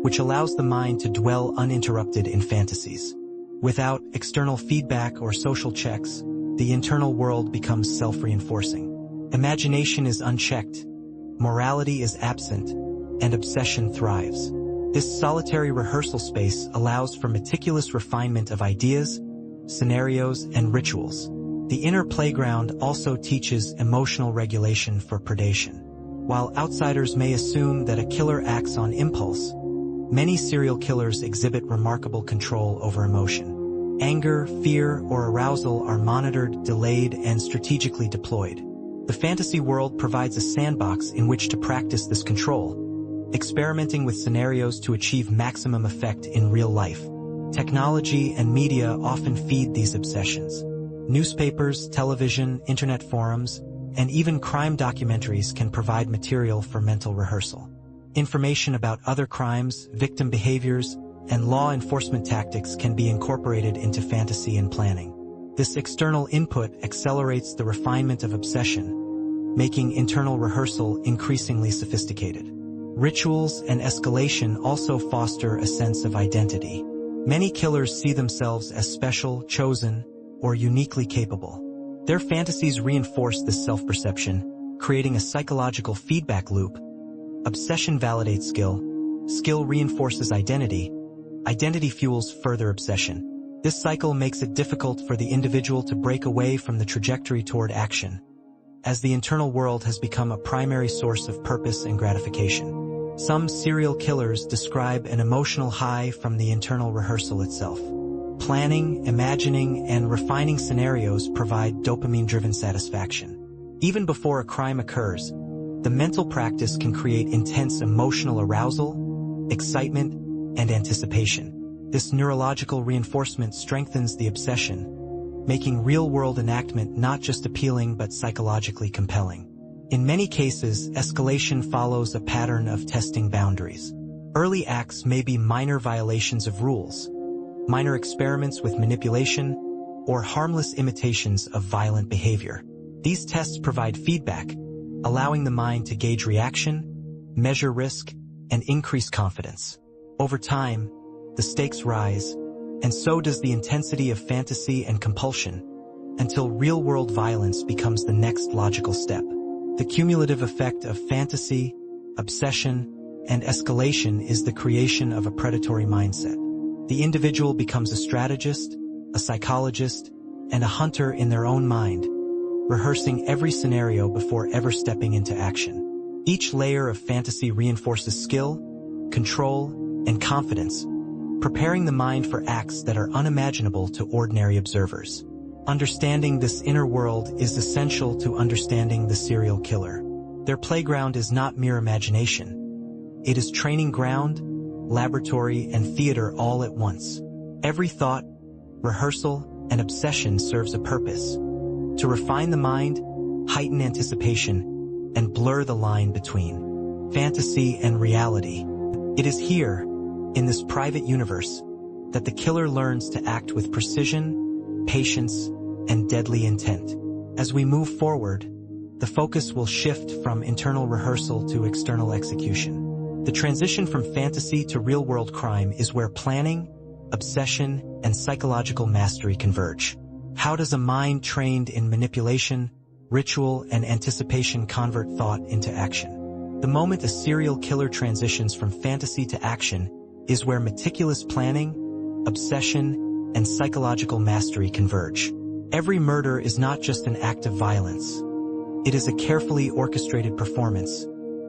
which allows the mind to dwell uninterrupted in fantasies. Without external feedback or social checks, the internal world becomes self-reinforcing. Imagination is unchecked, morality is absent, and obsession thrives. This solitary rehearsal space allows for meticulous refinement of ideas, scenarios, and rituals. The inner playground also teaches emotional regulation for predation. While outsiders may assume that a killer acts on impulse, many serial killers exhibit remarkable control over emotion. Anger, fear, or arousal are monitored, delayed, and strategically deployed. The fantasy world provides a sandbox in which to practice this control, experimenting with scenarios to achieve maximum effect in real life. Technology and media often feed these obsessions. Newspapers, television, internet forums, and even crime documentaries can provide material for mental rehearsal. Information about other crimes, victim behaviors, and law enforcement tactics can be incorporated into fantasy and planning. This external input accelerates the refinement of obsession, making internal rehearsal increasingly sophisticated. Rituals and escalation also foster a sense of identity. Many killers see themselves as special, chosen, or uniquely capable. Their fantasies reinforce this self-perception, creating a psychological feedback loop. Obsession validates skill. Skill reinforces identity. Identity fuels further obsession. This cycle makes it difficult for the individual to break away from the trajectory toward action, as the internal world has become a primary source of purpose and gratification. Some serial killers describe an emotional high from the internal rehearsal itself. Planning, imagining, and refining scenarios provide dopamine-driven satisfaction. Even before a crime occurs, the mental practice can create intense emotional arousal, excitement, and anticipation. This neurological reinforcement strengthens the obsession, making real-world enactment not just appealing but psychologically compelling. In many cases, escalation follows a pattern of testing boundaries. Early acts may be minor violations of rules, minor experiments with manipulation, or harmless imitations of violent behavior. These tests provide feedback, allowing the mind to gauge reaction, measure risk, and increase confidence. Over time, the stakes rise, and so does the intensity of fantasy and compulsion, until real-world violence becomes the next logical step. The cumulative effect of fantasy, obsession, and escalation is the creation of a predatory mindset. The individual becomes a strategist, a psychologist, and a hunter in their own mind, rehearsing every scenario before ever stepping into action. Each layer of fantasy reinforces skill, control, and confidence, preparing the mind for acts that are unimaginable to ordinary observers. Understanding this inner world is essential to understanding the serial killer. Their playground is not mere imagination. It is training ground, laboratory, and theater all at once. Every thought, rehearsal, and obsession serves a purpose: to refine the mind, heighten anticipation, and blur the line between fantasy and reality. It is here, in this private universe, that the killer learns to act with precision, patience, and deadly intent. As we move forward, the focus will shift from internal rehearsal to external execution. The transition from fantasy to real-world crime is where planning, obsession, and psychological mastery converge. How does a mind trained in manipulation, ritual, and anticipation convert thought into action? The moment a serial killer transitions from fantasy to action is where meticulous planning, obsession, and psychological mastery converge. Every murder is not just an act of violence. It is a carefully orchestrated performance,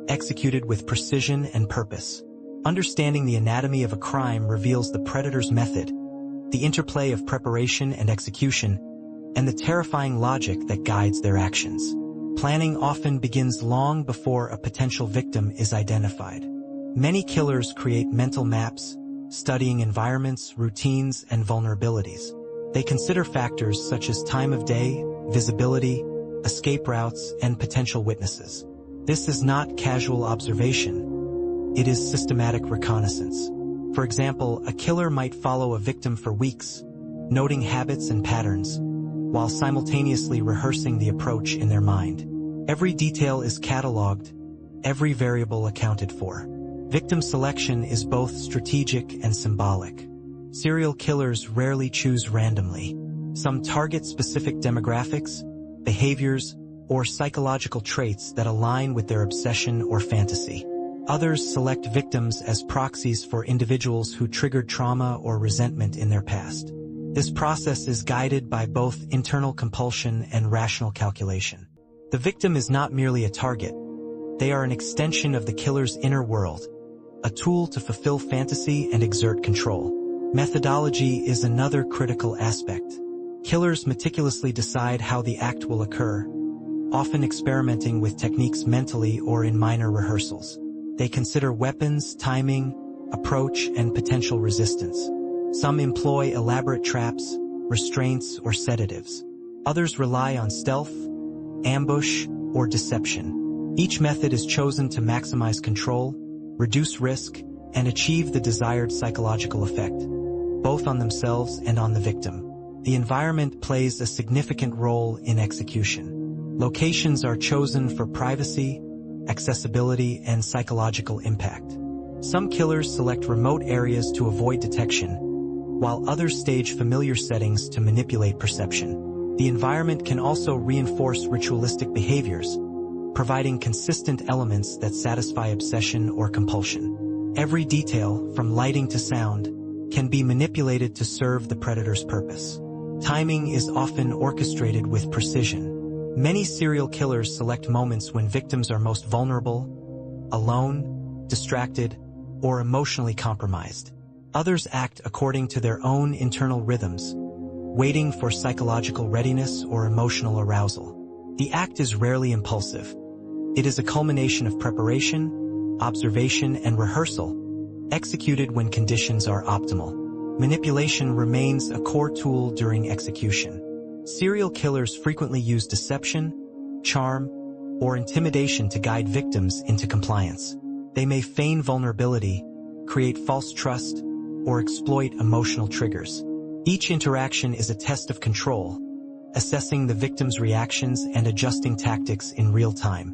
executed with precision and purpose. Understanding the anatomy of a crime reveals the predator's method, the interplay of preparation and execution, and the terrifying logic that guides their actions. Planning often begins long before a potential victim is identified. Many killers create mental maps, studying environments, routines, and vulnerabilities. They consider factors such as time of day, visibility, escape routes, and potential witnesses. This is not casual observation. It is systematic reconnaissance. For example, a killer might follow a victim for weeks, noting habits and patterns, while simultaneously rehearsing the approach in their mind. Every detail is cataloged, every variable accounted for. Victim selection is both strategic and symbolic. Serial killers rarely choose randomly. Some target specific demographics, behaviors, or psychological traits that align with their obsession or fantasy. Others select victims as proxies for individuals who triggered trauma or resentment in their past. This process is guided by both internal compulsion and rational calculation. The victim is not merely a target. They are an extension of the killer's inner world, a tool to fulfill fantasy and exert control. Methodology is another critical aspect. Killers meticulously decide how the act will occur, often experimenting with techniques mentally or in minor rehearsals. They consider weapons, timing, approach, and potential resistance. Some employ elaborate traps, restraints, or sedatives. Others rely on stealth, ambush, or deception. Each method is chosen to maximize control, reduce risk, and achieve the desired psychological effect, both on themselves and on the victim. The environment plays a significant role in execution. Locations are chosen for privacy, accessibility, and psychological impact. Some killers select remote areas to avoid detection, while others stage familiar settings to manipulate perception. The environment can also reinforce ritualistic behaviors, providing consistent elements that satisfy obsession or compulsion. Every detail, from lighting to sound, can be manipulated to serve the predator's purpose. Timing is often orchestrated with precision. Many serial killers select moments when victims are most vulnerable, alone, distracted, or emotionally compromised. Others act according to their own internal rhythms, waiting for psychological readiness or emotional arousal. The act is rarely impulsive. It is a culmination of preparation, observation, and rehearsal, executed when conditions are optimal. Manipulation remains a core tool during execution. Serial killers frequently use deception, charm, or intimidation to guide victims into compliance. They may feign vulnerability, create false trust, or exploit emotional triggers. Each interaction is a test of control, assessing the victim's reactions and adjusting tactics in real time.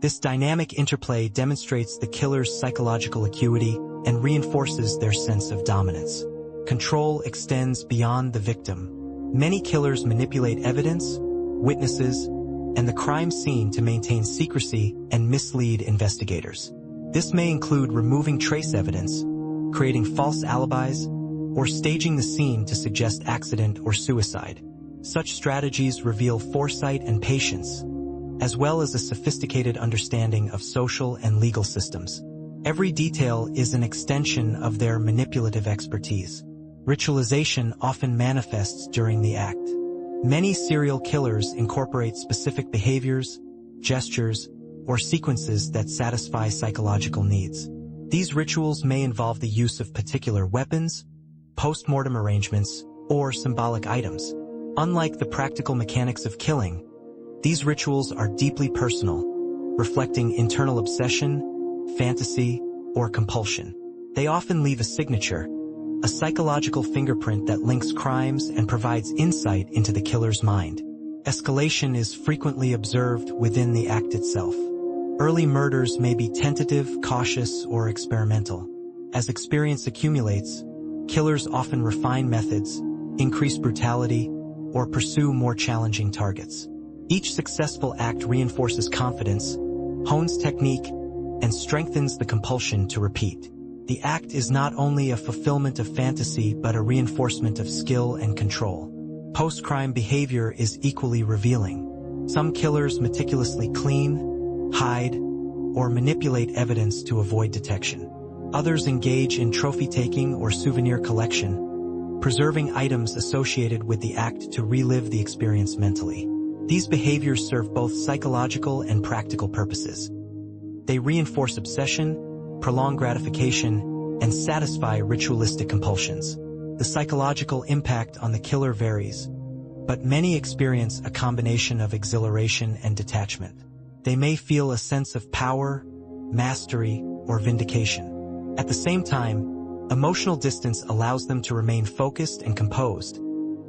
This dynamic interplay demonstrates the killer's psychological acuity and reinforces their sense of dominance. Control extends beyond the victim. Many killers manipulate evidence, witnesses, and the crime scene to maintain secrecy and mislead investigators. This may include removing trace evidence, creating false alibis, or staging the scene to suggest accident or suicide. Such strategies reveal foresight and patience, as well as a sophisticated understanding of social and legal systems. Every detail is an extension of their manipulative expertise. Ritualization often manifests during the act. Many serial killers incorporate specific behaviors, gestures, or sequences that satisfy psychological needs. These rituals may involve the use of particular weapons, post-mortem arrangements, or symbolic items. Unlike the practical mechanics of killing, these rituals are deeply personal, reflecting internal obsession, fantasy, or compulsion. They often leave a signature, a psychological fingerprint that links crimes and provides insight into the killer's mind. Escalation is frequently observed within the act itself. Early murders may be tentative, cautious, or experimental. As experience accumulates, killers often refine methods, increase brutality, or pursue more challenging targets. Each successful act reinforces confidence, hones technique, and strengthens the compulsion to repeat. The act is not only a fulfillment of fantasy but a reinforcement of skill and control. Post-crime behavior is equally revealing. Some killers meticulously clean, hide, or manipulate evidence to avoid detection. Others engage in trophy-taking or souvenir collection, preserving items associated with the act to relive the experience mentally. These behaviors serve both psychological and practical purposes. They reinforce obsession, prolong gratification, and satisfy ritualistic compulsions. The psychological impact on the killer varies, but many experience a combination of exhilaration and detachment. They may feel a sense of power, mastery, or vindication. At the same time, emotional distance allows them to remain focused and composed,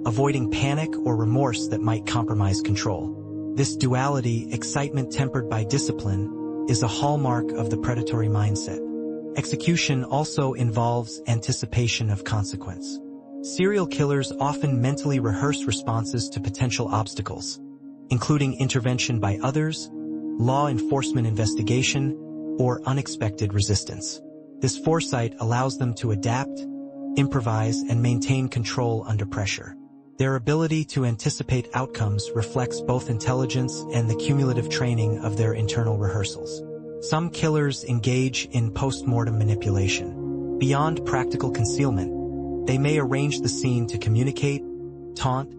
avoiding panic or remorse that might compromise control. This duality, excitement tempered by discipline, is a hallmark of the predatory mindset. Execution also involves anticipation of consequence. Serial killers often mentally rehearse responses to potential obstacles, including intervention by others, law enforcement investigation, or unexpected resistance. This foresight allows them to adapt, improvise, and maintain control under pressure. Their ability to anticipate outcomes reflects both intelligence and the cumulative training of their internal rehearsals. Some killers engage in post-mortem manipulation. Beyond practical concealment, they may arrange the scene to communicate, taunt,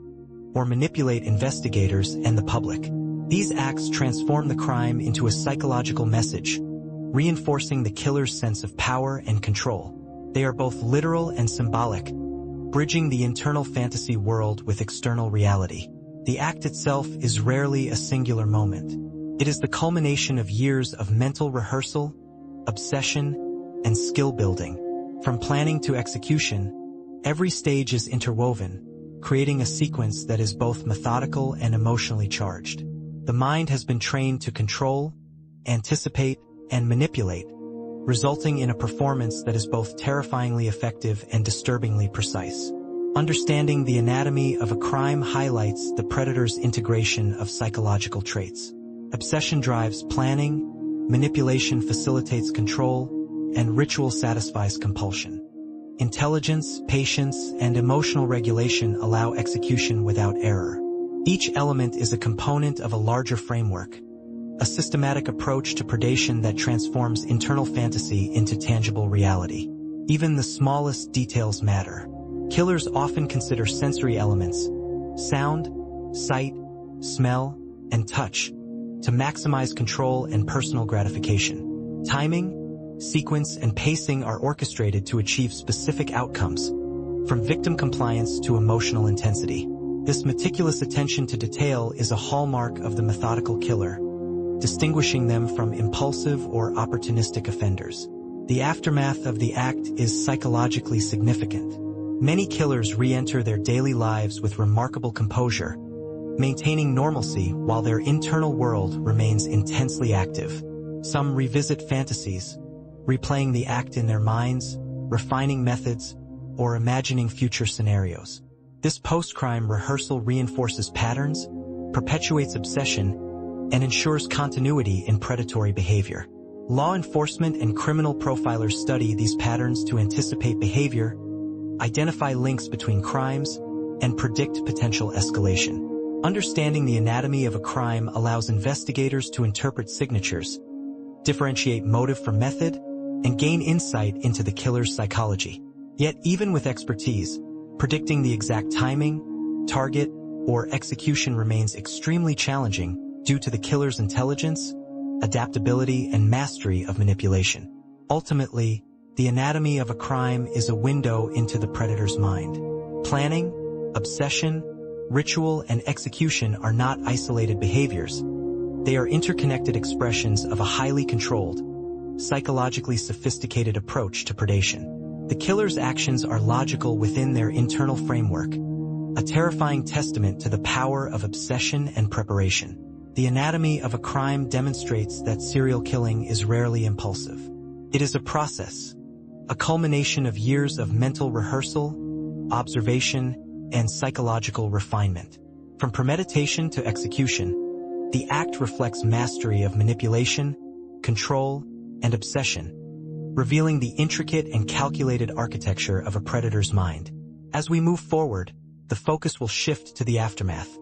or manipulate investigators and the public. These acts transform the crime into a psychological message, reinforcing the killer's sense of power and control. They are both literal and symbolic, bridging the internal fantasy world with external reality. The act itself is rarely a singular moment. It is the culmination of years of mental rehearsal, obsession, and skill building. From planning to execution, every stage is interwoven, creating a sequence that is both methodical and emotionally charged. The mind has been trained to control, anticipate, and manipulate, resulting in a performance that is both terrifyingly effective and disturbingly precise. Understanding the anatomy of a crime highlights the predator's integration of psychological traits. Obsession drives planning, manipulation facilitates control, and ritual satisfies compulsion. Intelligence, patience, and emotional regulation allow execution without error. Each element is a component of a larger framework, a systematic approach to predation that transforms internal fantasy into tangible reality. Even the smallest details matter. Killers often consider sensory elements, sound, sight, smell, and touch, to maximize control and personal gratification. Timing, sequence, and pacing are orchestrated to achieve specific outcomes, from victim compliance to emotional intensity. This meticulous attention to detail is a hallmark of the methodical killer, distinguishing them from impulsive or opportunistic offenders. The aftermath of the act is psychologically significant. Many killers re-enter their daily lives with remarkable composure, maintaining normalcy while their internal world remains intensely active. Some revisit fantasies, replaying the act in their minds, refining methods, or imagining future scenarios. This post-crime rehearsal reinforces patterns, perpetuates obsession, and ensures continuity in predatory behavior. Law enforcement and criminal profilers study these patterns to anticipate behavior, identify links between crimes, and predict potential escalation. Understanding the anatomy of a crime allows investigators to interpret signatures, differentiate motive from method, and gain insight into the killer's psychology. Yet even with expertise, predicting the exact timing, target, or execution remains extremely challenging due to the killer's intelligence, adaptability, and mastery of manipulation. Ultimately, the anatomy of a crime is a window into the predator's mind. Planning, obsession, ritual, and execution are not isolated behaviors. They are interconnected expressions of a highly controlled, psychologically sophisticated approach to predation. The killer's actions are logical within their internal framework, a terrifying testament to the power of obsession and preparation. The anatomy of a crime demonstrates that serial killing is rarely impulsive. It is a process, a culmination of years of mental rehearsal, observation, and psychological refinement. From premeditation to execution, the act reflects mastery of manipulation, control, and obsession, revealing the intricate and calculated architecture of a predator's mind. As we move forward, the focus will shift to the aftermath.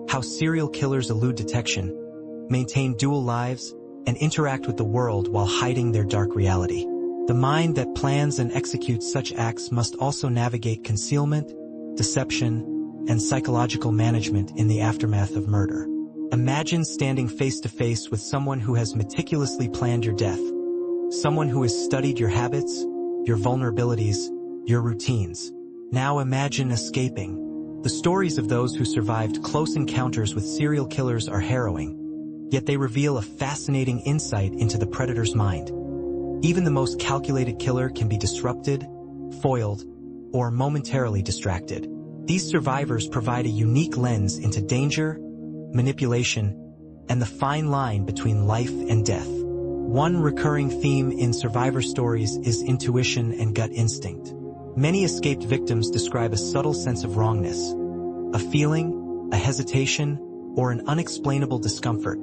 How serial killers elude detection, maintain dual lives, and interact with the world while hiding their dark reality. The mind that plans and executes such acts must also navigate concealment, deception, and psychological management in the aftermath of murder. Imagine standing face to face with someone who has meticulously planned your death, someone who has studied your habits, your vulnerabilities, your routines. Now imagine escaping. The stories of those who survived close encounters with serial killers are harrowing, yet they reveal a fascinating insight into the predator's mind. Even the most calculated killer can be disrupted, foiled, or momentarily distracted. These survivors provide a unique lens into danger, manipulation, and the fine line between life and death. One recurring theme in survivor stories is intuition and gut instinct. Many escaped victims describe a subtle sense of wrongness, a feeling, a hesitation, or an unexplainable discomfort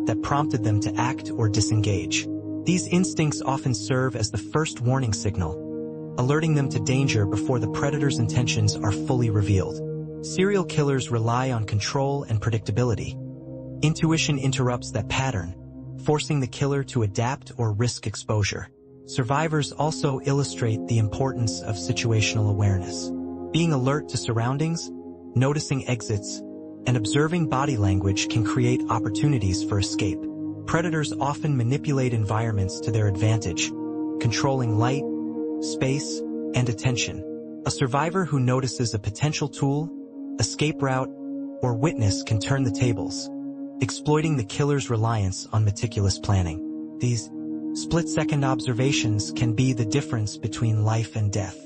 that prompted them to act or disengage. These instincts often serve as the first warning signal, alerting them to danger before the predator's intentions are fully revealed. Serial killers rely on control and predictability. Intuition interrupts that pattern, forcing the killer to adapt or risk exposure. Survivors also illustrate the importance of situational awareness. Being alert to surroundings, noticing exits, and observing body language can create opportunities for escape. Predators often manipulate environments to their advantage, controlling light, space, and attention. A survivor who notices a potential tool, escape route, or witness can turn the tables, exploiting the killer's reliance on meticulous planning. These split-second observations can be the difference between life and death.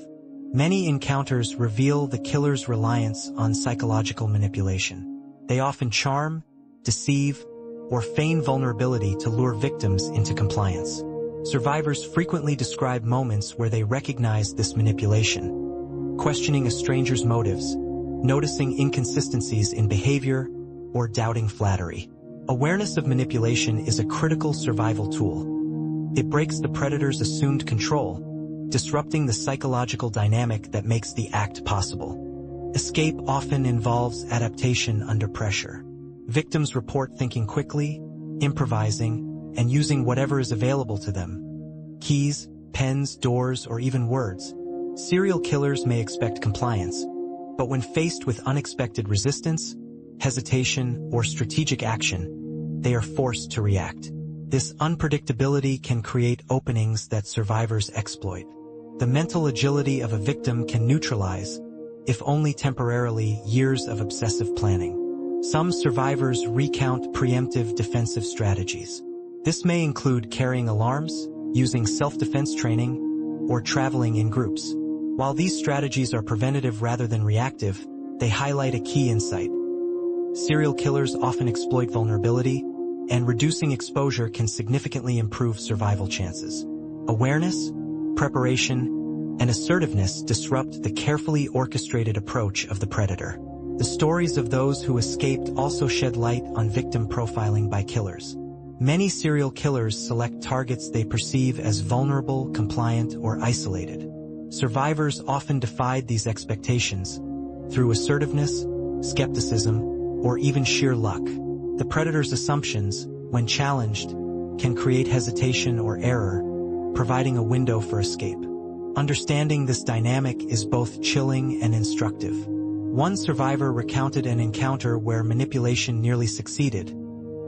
Many encounters reveal the killer's reliance on psychological manipulation. They often charm, deceive, or feign vulnerability to lure victims into compliance. Survivors frequently describe moments where they recognize this manipulation, questioning a stranger's motives, noticing inconsistencies in behavior, or doubting flattery. Awareness of manipulation is a critical survival tool. It breaks the predator's assumed control, disrupting the psychological dynamic that makes the act possible. Escape often involves adaptation under pressure. Victims report thinking quickly, improvising, and using whatever is available to them. Keys, pens, doors, or even words. Serial killers may expect compliance, but when faced with unexpected resistance, hesitation, or strategic action, they are forced to react. This unpredictability can create openings that survivors exploit. The mental agility of a victim can neutralize, if only temporarily, years of obsessive planning. Some survivors recount preemptive defensive strategies. This may include carrying alarms, using self-defense training, or traveling in groups. While these strategies are preventative rather than reactive, they highlight a key insight. Serial killers often exploit vulnerability, and reducing exposure can significantly improve survival chances. Awareness, preparation, and assertiveness disrupt the carefully orchestrated approach of the predator. The stories of those who escaped also shed light on victim profiling by killers. Many serial killers select targets they perceive as vulnerable, compliant, or isolated. Survivors often defied these expectations through assertiveness, skepticism, or even sheer luck. The predator's assumptions, when challenged, can create hesitation or error, providing a window for escape. Understanding this dynamic is both chilling and instructive. One survivor recounted an encounter where manipulation nearly succeeded,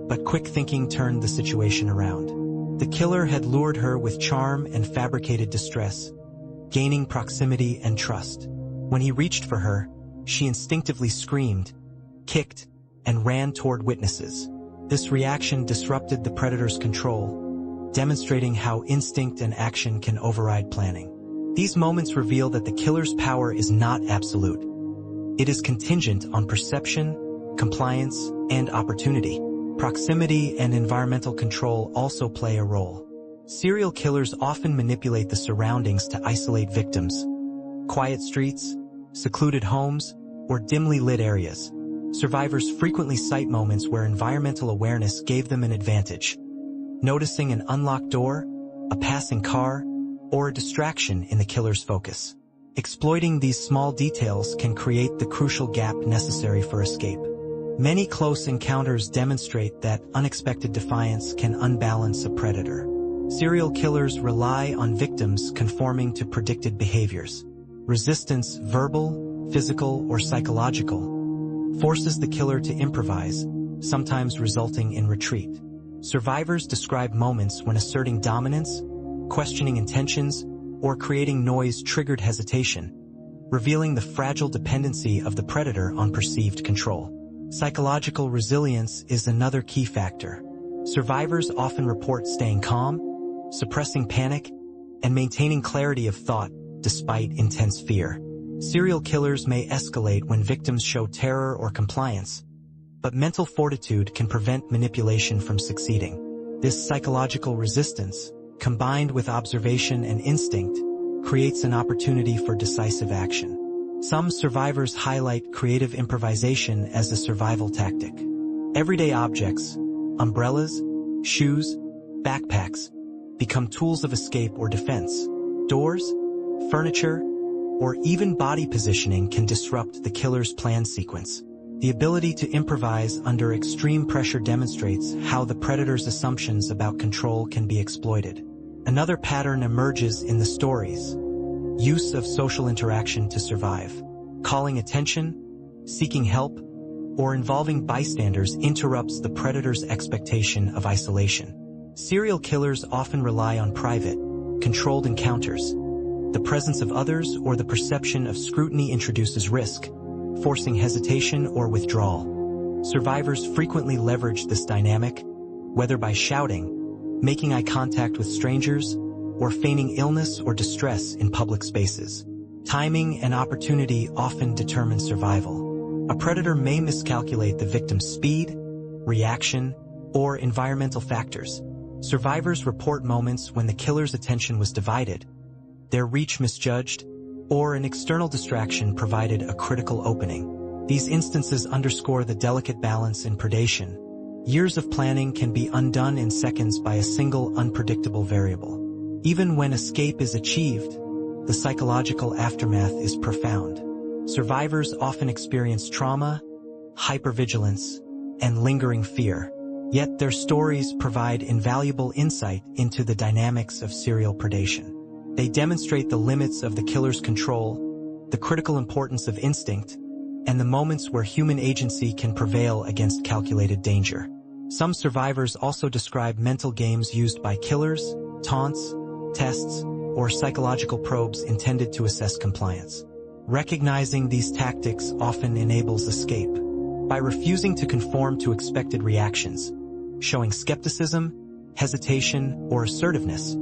but quick thinking turned the situation around. The killer had lured her with charm and fabricated distress, gaining proximity and trust. When he reached for her, she instinctively screamed, kicked, and ran toward witnesses. This reaction disrupted the predator's control, demonstrating how instinct and action can override planning. These moments reveal that the killer's power is not absolute. It is contingent on perception, compliance, and opportunity. Proximity and environmental control also play a role. Serial killers often manipulate the surroundings to isolate victims. Quiet streets, secluded homes, or dimly lit areas. Survivors frequently cite moments where environmental awareness gave them an advantage. Noticing an unlocked door, a passing car, or a distraction in the killer's focus. Exploiting these small details can create the crucial gap necessary for escape. Many close encounters demonstrate that unexpected defiance can unbalance a predator. Serial killers rely on victims conforming to predicted behaviors. Resistance, verbal, physical, or psychological, forces the killer to improvise, sometimes resulting in retreat. Survivors describe moments when asserting dominance, questioning intentions, or creating noise triggered hesitation, revealing the fragile dependency of the predator on perceived control. Psychological resilience is another key factor. Survivors often report staying calm, suppressing panic, and maintaining clarity of thought despite intense fear. Serial killers may escalate when victims show terror or compliance, but mental fortitude can prevent manipulation from succeeding. This psychological resistance, combined with observation and instinct, creates an opportunity for decisive action. Some survivors highlight creative improvisation as a survival tactic. Everyday objects, umbrellas, shoes, backpacks, become tools of escape or defense. Doors, furniture, or even body positioning can disrupt the killer's planned sequence. The ability to improvise under extreme pressure demonstrates how the predator's assumptions about control can be exploited. Another pattern emerges in the stories: use of social interaction to survive. Calling attention, seeking help, or involving bystanders interrupts the predator's expectation of isolation. Serial killers often rely on private, controlled encounters. The presence of others or the perception of scrutiny introduces risk, forcing hesitation or withdrawal. Survivors frequently leverage this dynamic, whether by shouting, making eye contact with strangers, or feigning illness or distress in public spaces. Timing and opportunity often determine survival. A predator may miscalculate the victim's speed, reaction, or environmental factors. Survivors report moments when the killer's attention was divided, their reach misjudged, or an external distraction provided a critical opening. These instances underscore the delicate balance in predation. Years of planning can be undone in seconds by a single unpredictable variable. Even when escape is achieved, the psychological aftermath is profound. Survivors often experience trauma, hypervigilance, and lingering fear. Yet their stories provide invaluable insight into the dynamics of serial predation. They demonstrate the limits of the killer's control, the critical importance of instinct, and the moments where human agency can prevail against calculated danger. Some survivors also describe mental games used by killers, taunts, tests, or psychological probes intended to assess compliance. Recognizing these tactics often enables escape. By refusing to conform to expected reactions, showing skepticism, hesitation, or assertiveness,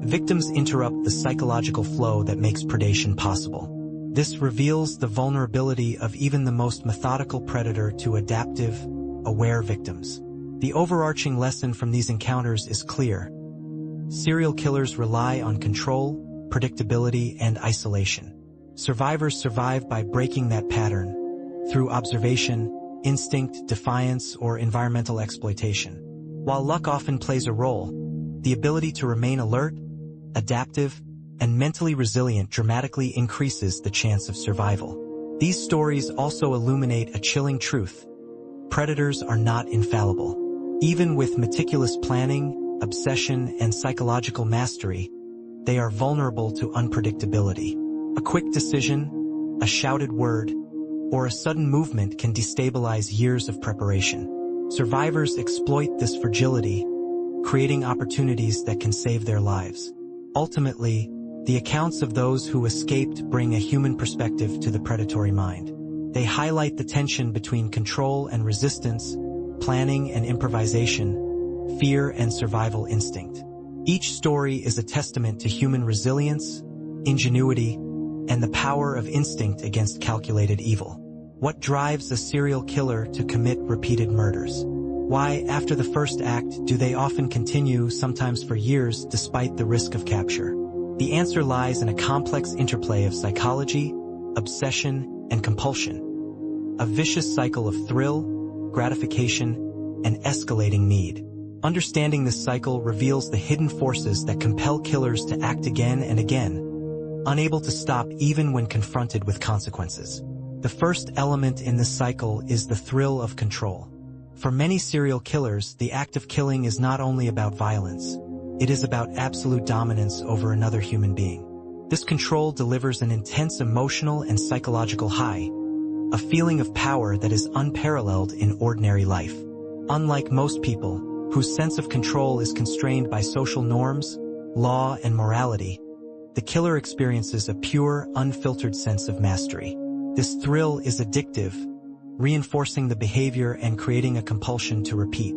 victims interrupt the psychological flow that makes predation possible. This reveals the vulnerability of even the most methodical predator to adaptive, aware victims. The overarching lesson from these encounters is clear. Serial killers rely on control, predictability, and isolation. Survivors survive by breaking that pattern through observation, instinct, defiance, or environmental exploitation. While luck often plays a role, the ability to remain alert, adaptive, and mentally resilient dramatically increases the chance of survival. These stories also illuminate a chilling truth. Predators are not infallible. Even with meticulous planning, obsession, and psychological mastery, they are vulnerable to unpredictability. A quick decision, a shouted word, or a sudden movement can destabilize years of preparation. Survivors exploit this fragility, creating opportunities that can save their lives. Ultimately, the accounts of those who escaped bring a human perspective to the predatory mind. They highlight the tension between control and resistance, planning and improvisation, fear and survival instinct. Each story is a testament to human resilience, ingenuity, and the power of instinct against calculated evil. What drives a serial killer to commit repeated murders? Why, after the first act, do they often continue, sometimes for years, despite the risk of capture? The answer lies in a complex interplay of psychology, obsession, and compulsion. A vicious cycle of thrill, gratification, and escalating need. Understanding this cycle reveals the hidden forces that compel killers to act again and again, unable to stop even when confronted with consequences. The first element in this cycle is the thrill of control. For many serial killers, the act of killing is not only about violence, it is about absolute dominance over another human being. This control delivers an intense emotional and psychological high, a feeling of power that is unparalleled in ordinary life. Unlike most people, whose sense of control is constrained by social norms, law, and morality, the killer experiences a pure, unfiltered sense of mastery. This thrill is addictive, reinforcing the behavior and creating a compulsion to repeat.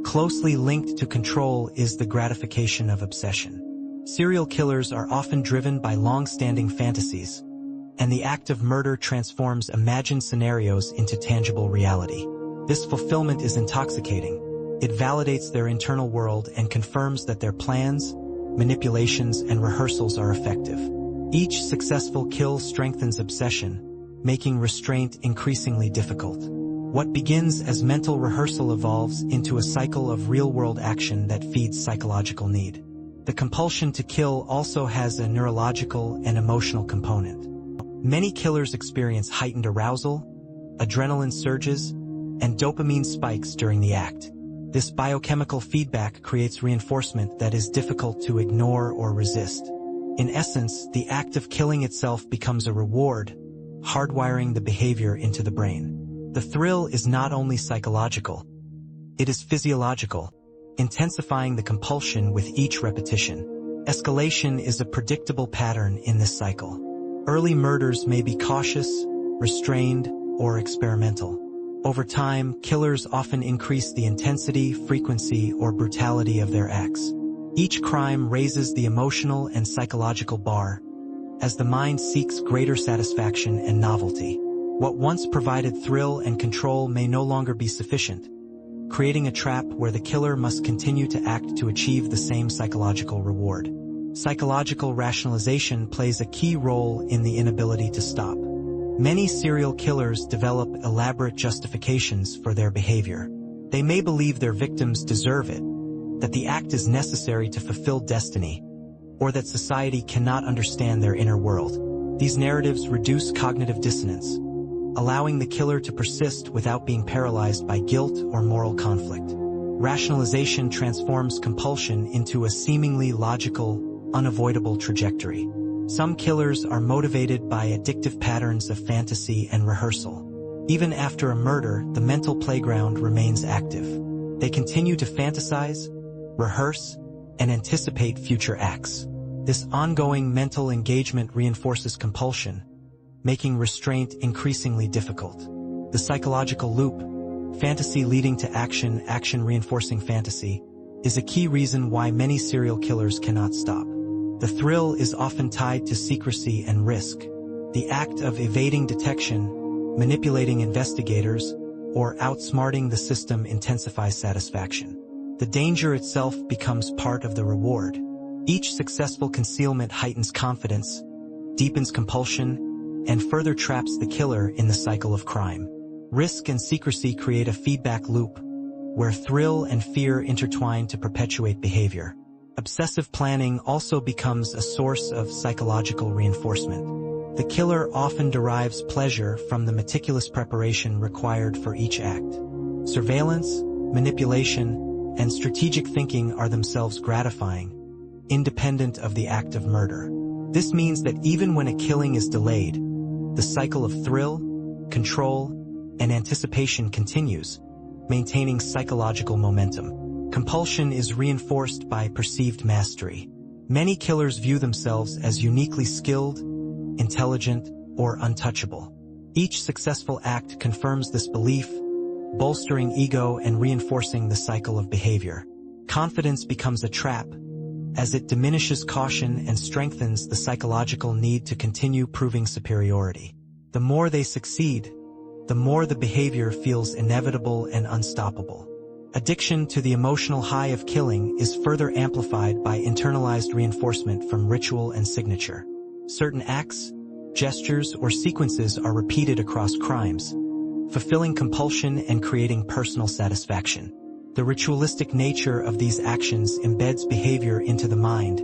Closely linked to control is the gratification of obsession. Serial killers are often driven by long-standing fantasies, and the act of murder transforms imagined scenarios into tangible reality. This fulfillment is intoxicating. It validates their internal world and confirms that their plans, manipulations, and rehearsals are effective. Each successful kill strengthens obsession, making restraint increasingly difficult. What begins as mental rehearsal evolves into a cycle of real-world action that feeds psychological need. The compulsion to kill also has a neurological and emotional component. Many killers experience heightened arousal, adrenaline surges, and dopamine spikes during the act. This biochemical feedback creates reinforcement that is difficult to ignore or resist. In essence, the act of killing itself becomes a reward, hardwiring the behavior into the brain. The thrill is not only psychological, it is physiological, intensifying the compulsion with each repetition. Escalation is a predictable pattern in this cycle. Early murders may be cautious, restrained, or experimental. Over time, killers often increase the intensity, frequency, or brutality of their acts. Each crime raises the emotional and psychological bar, as the mind seeks greater satisfaction and novelty. What once provided thrill and control may no longer be sufficient, creating a trap where the killer must continue to act to achieve the same psychological reward. Psychological rationalization plays a key role in the inability to stop. Many serial killers develop elaborate justifications for their behavior. They may believe their victims deserve it, that the act is necessary to fulfill destiny, or that society cannot understand their inner world. These narratives reduce cognitive dissonance, allowing the killer to persist without being paralyzed by guilt or moral conflict. Rationalization transforms compulsion into a seemingly logical, unavoidable trajectory. Some killers are motivated by addictive patterns of fantasy and rehearsal. Even after a murder, the mental playground remains active. They continue to fantasize, rehearse, and anticipate future acts. This ongoing mental engagement reinforces compulsion, making restraint increasingly difficult. The psychological loop, fantasy leading to action, action reinforcing fantasy, is a key reason why many serial killers cannot stop. The thrill is often tied to secrecy and risk. The act of evading detection, manipulating investigators, or outsmarting the system intensifies satisfaction. The danger itself becomes part of the reward. Each successful concealment heightens confidence, deepens compulsion, and further traps the killer in the cycle of crime. Risk and secrecy create a feedback loop, where thrill and fear intertwine to perpetuate behavior. Obsessive planning also becomes a source of psychological reinforcement. The killer often derives pleasure from the meticulous preparation required for each act. Surveillance, manipulation, and strategic thinking are themselves gratifying, independent of the act of murder. This means that even when a killing is delayed, the cycle of thrill, control, and anticipation continues, maintaining psychological momentum. Compulsion is reinforced by perceived mastery. Many killers view themselves as uniquely skilled, intelligent, or untouchable. Each successful act confirms this belief, bolstering ego and reinforcing the cycle of behavior. Confidence becomes a trap, as it diminishes caution and strengthens the psychological need to continue proving superiority. The more they succeed, the more the behavior feels inevitable and unstoppable. Addiction to the emotional high of killing is further amplified by internalized reinforcement from ritual and signature. Certain acts, gestures, or sequences are repeated across crimes, fulfilling compulsion and creating personal satisfaction. The ritualistic nature of these actions embeds behavior into the mind,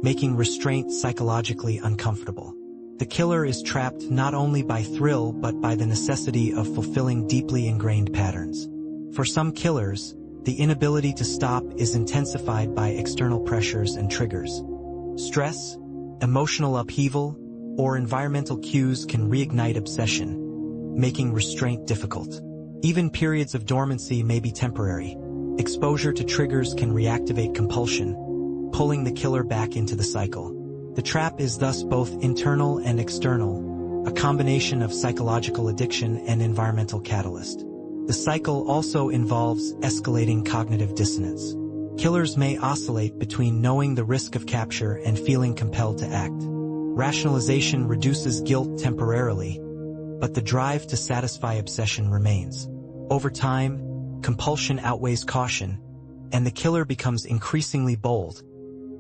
making restraint psychologically uncomfortable. The killer is trapped not only by thrill but by the necessity of fulfilling deeply ingrained patterns. For some killers, the inability to stop is intensified by external pressures and triggers. Stress, emotional upheaval, or environmental cues can reignite obsession, making restraint difficult. Even periods of dormancy may be temporary. Exposure to triggers can reactivate compulsion, pulling the killer back into the cycle. The trap is thus both internal and external, a combination of psychological addiction and environmental catalyst. The cycle also involves escalating cognitive dissonance. Killers may oscillate between knowing the risk of capture and feeling compelled to act. Rationalization reduces guilt temporarily, but the drive to satisfy obsession remains. Over time, compulsion outweighs caution, and the killer becomes increasingly bold,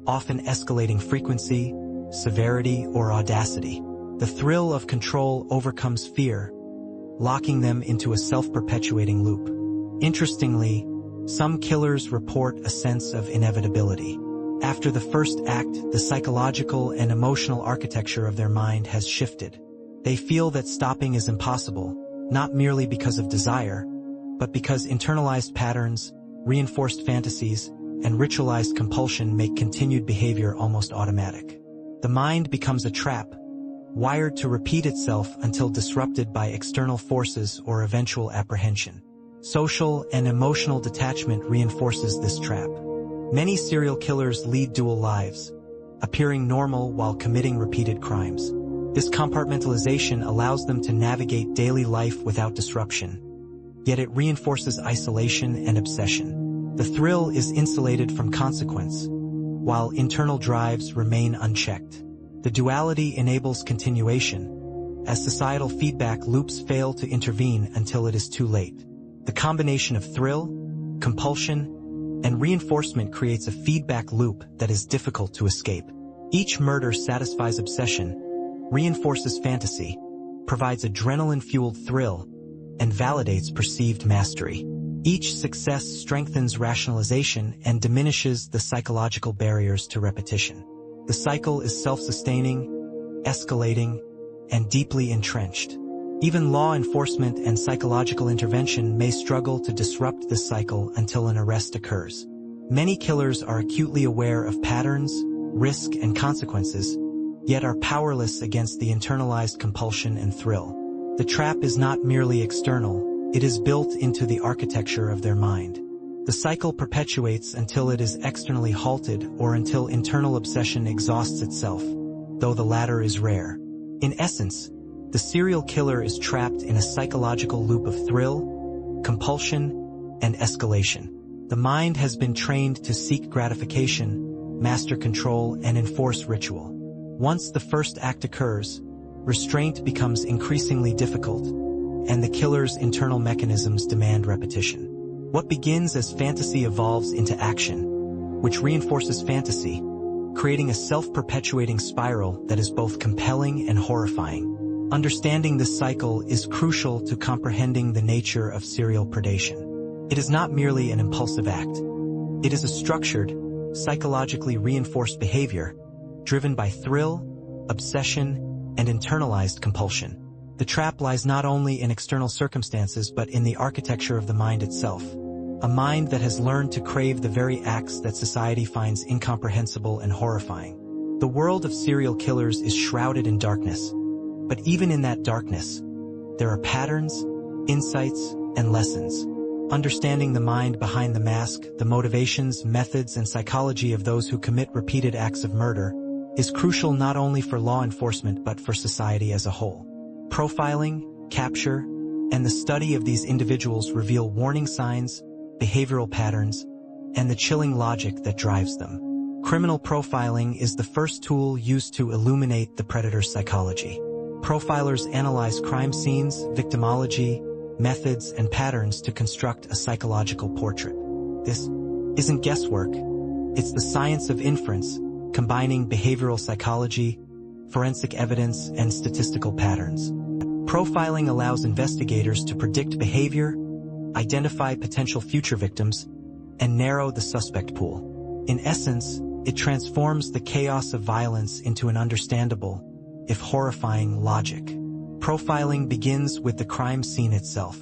often escalating frequency, severity, or audacity. The thrill of control overcomes fear, locking them into a self-perpetuating loop. Interestingly, some killers report a sense of inevitability. After the first act, the psychological and emotional architecture of their mind has shifted. They feel that stopping is impossible, not merely because of desire, but because internalized patterns, reinforced fantasies, and ritualized compulsion make continued behavior almost automatic. The mind becomes a trap, wired to repeat itself until disrupted by external forces or eventual apprehension. Social and emotional detachment reinforces this trap. Many serial killers lead dual lives, appearing normal while committing repeated crimes. This compartmentalization allows them to navigate daily life without disruption, yet it reinforces isolation and obsession. The thrill is insulated from consequence, while internal drives remain unchecked. The duality enables continuation, as societal feedback loops fail to intervene until it is too late. The combination of thrill, compulsion, and reinforcement creates a feedback loop that is difficult to escape. Each murder satisfies obsession, reinforces fantasy, provides adrenaline-fueled thrill, and validates perceived mastery. Each success strengthens rationalization and diminishes the psychological barriers to repetition. The cycle is self-sustaining, escalating, and deeply entrenched. Even law enforcement and psychological intervention may struggle to disrupt this cycle until an arrest occurs. Many killers are acutely aware of patterns, risk, and consequences, yet are powerless against the internalized compulsion and thrill. The trap is not merely external, it is built into the architecture of their mind. The cycle perpetuates until it is externally halted or until internal obsession exhausts itself, though the latter is rare. In essence, the serial killer is trapped in a psychological loop of thrill, compulsion, and escalation. The mind has been trained to seek gratification, master control, and enforce ritual. Once the first act occurs, restraint becomes increasingly difficult, and the killer's internal mechanisms demand repetition. What begins as fantasy evolves into action, which reinforces fantasy, creating a self-perpetuating spiral that is both compelling and horrifying. Understanding this cycle is crucial to comprehending the nature of serial predation. It is not merely an impulsive act. It is a structured, psychologically reinforced behavior, driven by thrill, obsession, and internalized compulsion. The trap lies not only in external circumstances but in the architecture of the mind itself. A mind that has learned to crave the very acts that society finds incomprehensible and horrifying. The world of serial killers is shrouded in darkness. But even in that darkness, there are patterns, insights, and lessons. Understanding the mind behind the mask, the motivations, methods, and psychology of those who commit repeated acts of murder is crucial not only for law enforcement but for society as a whole. Profiling, capture, and the study of these individuals reveal warning signs, behavioral patterns, and the chilling logic that drives them. Criminal profiling is the first tool used to illuminate the predator's psychology. Profilers analyze crime scenes, victimology, methods, and patterns to construct a psychological portrait. This isn't guesswork. It's the science of inference, combining behavioral psychology, forensic evidence, and statistical patterns. Profiling allows investigators to predict behavior, identify potential future victims, and narrow the suspect pool. In essence, it transforms the chaos of violence into an understandable, if horrifying, logic. Profiling begins with the crime scene itself.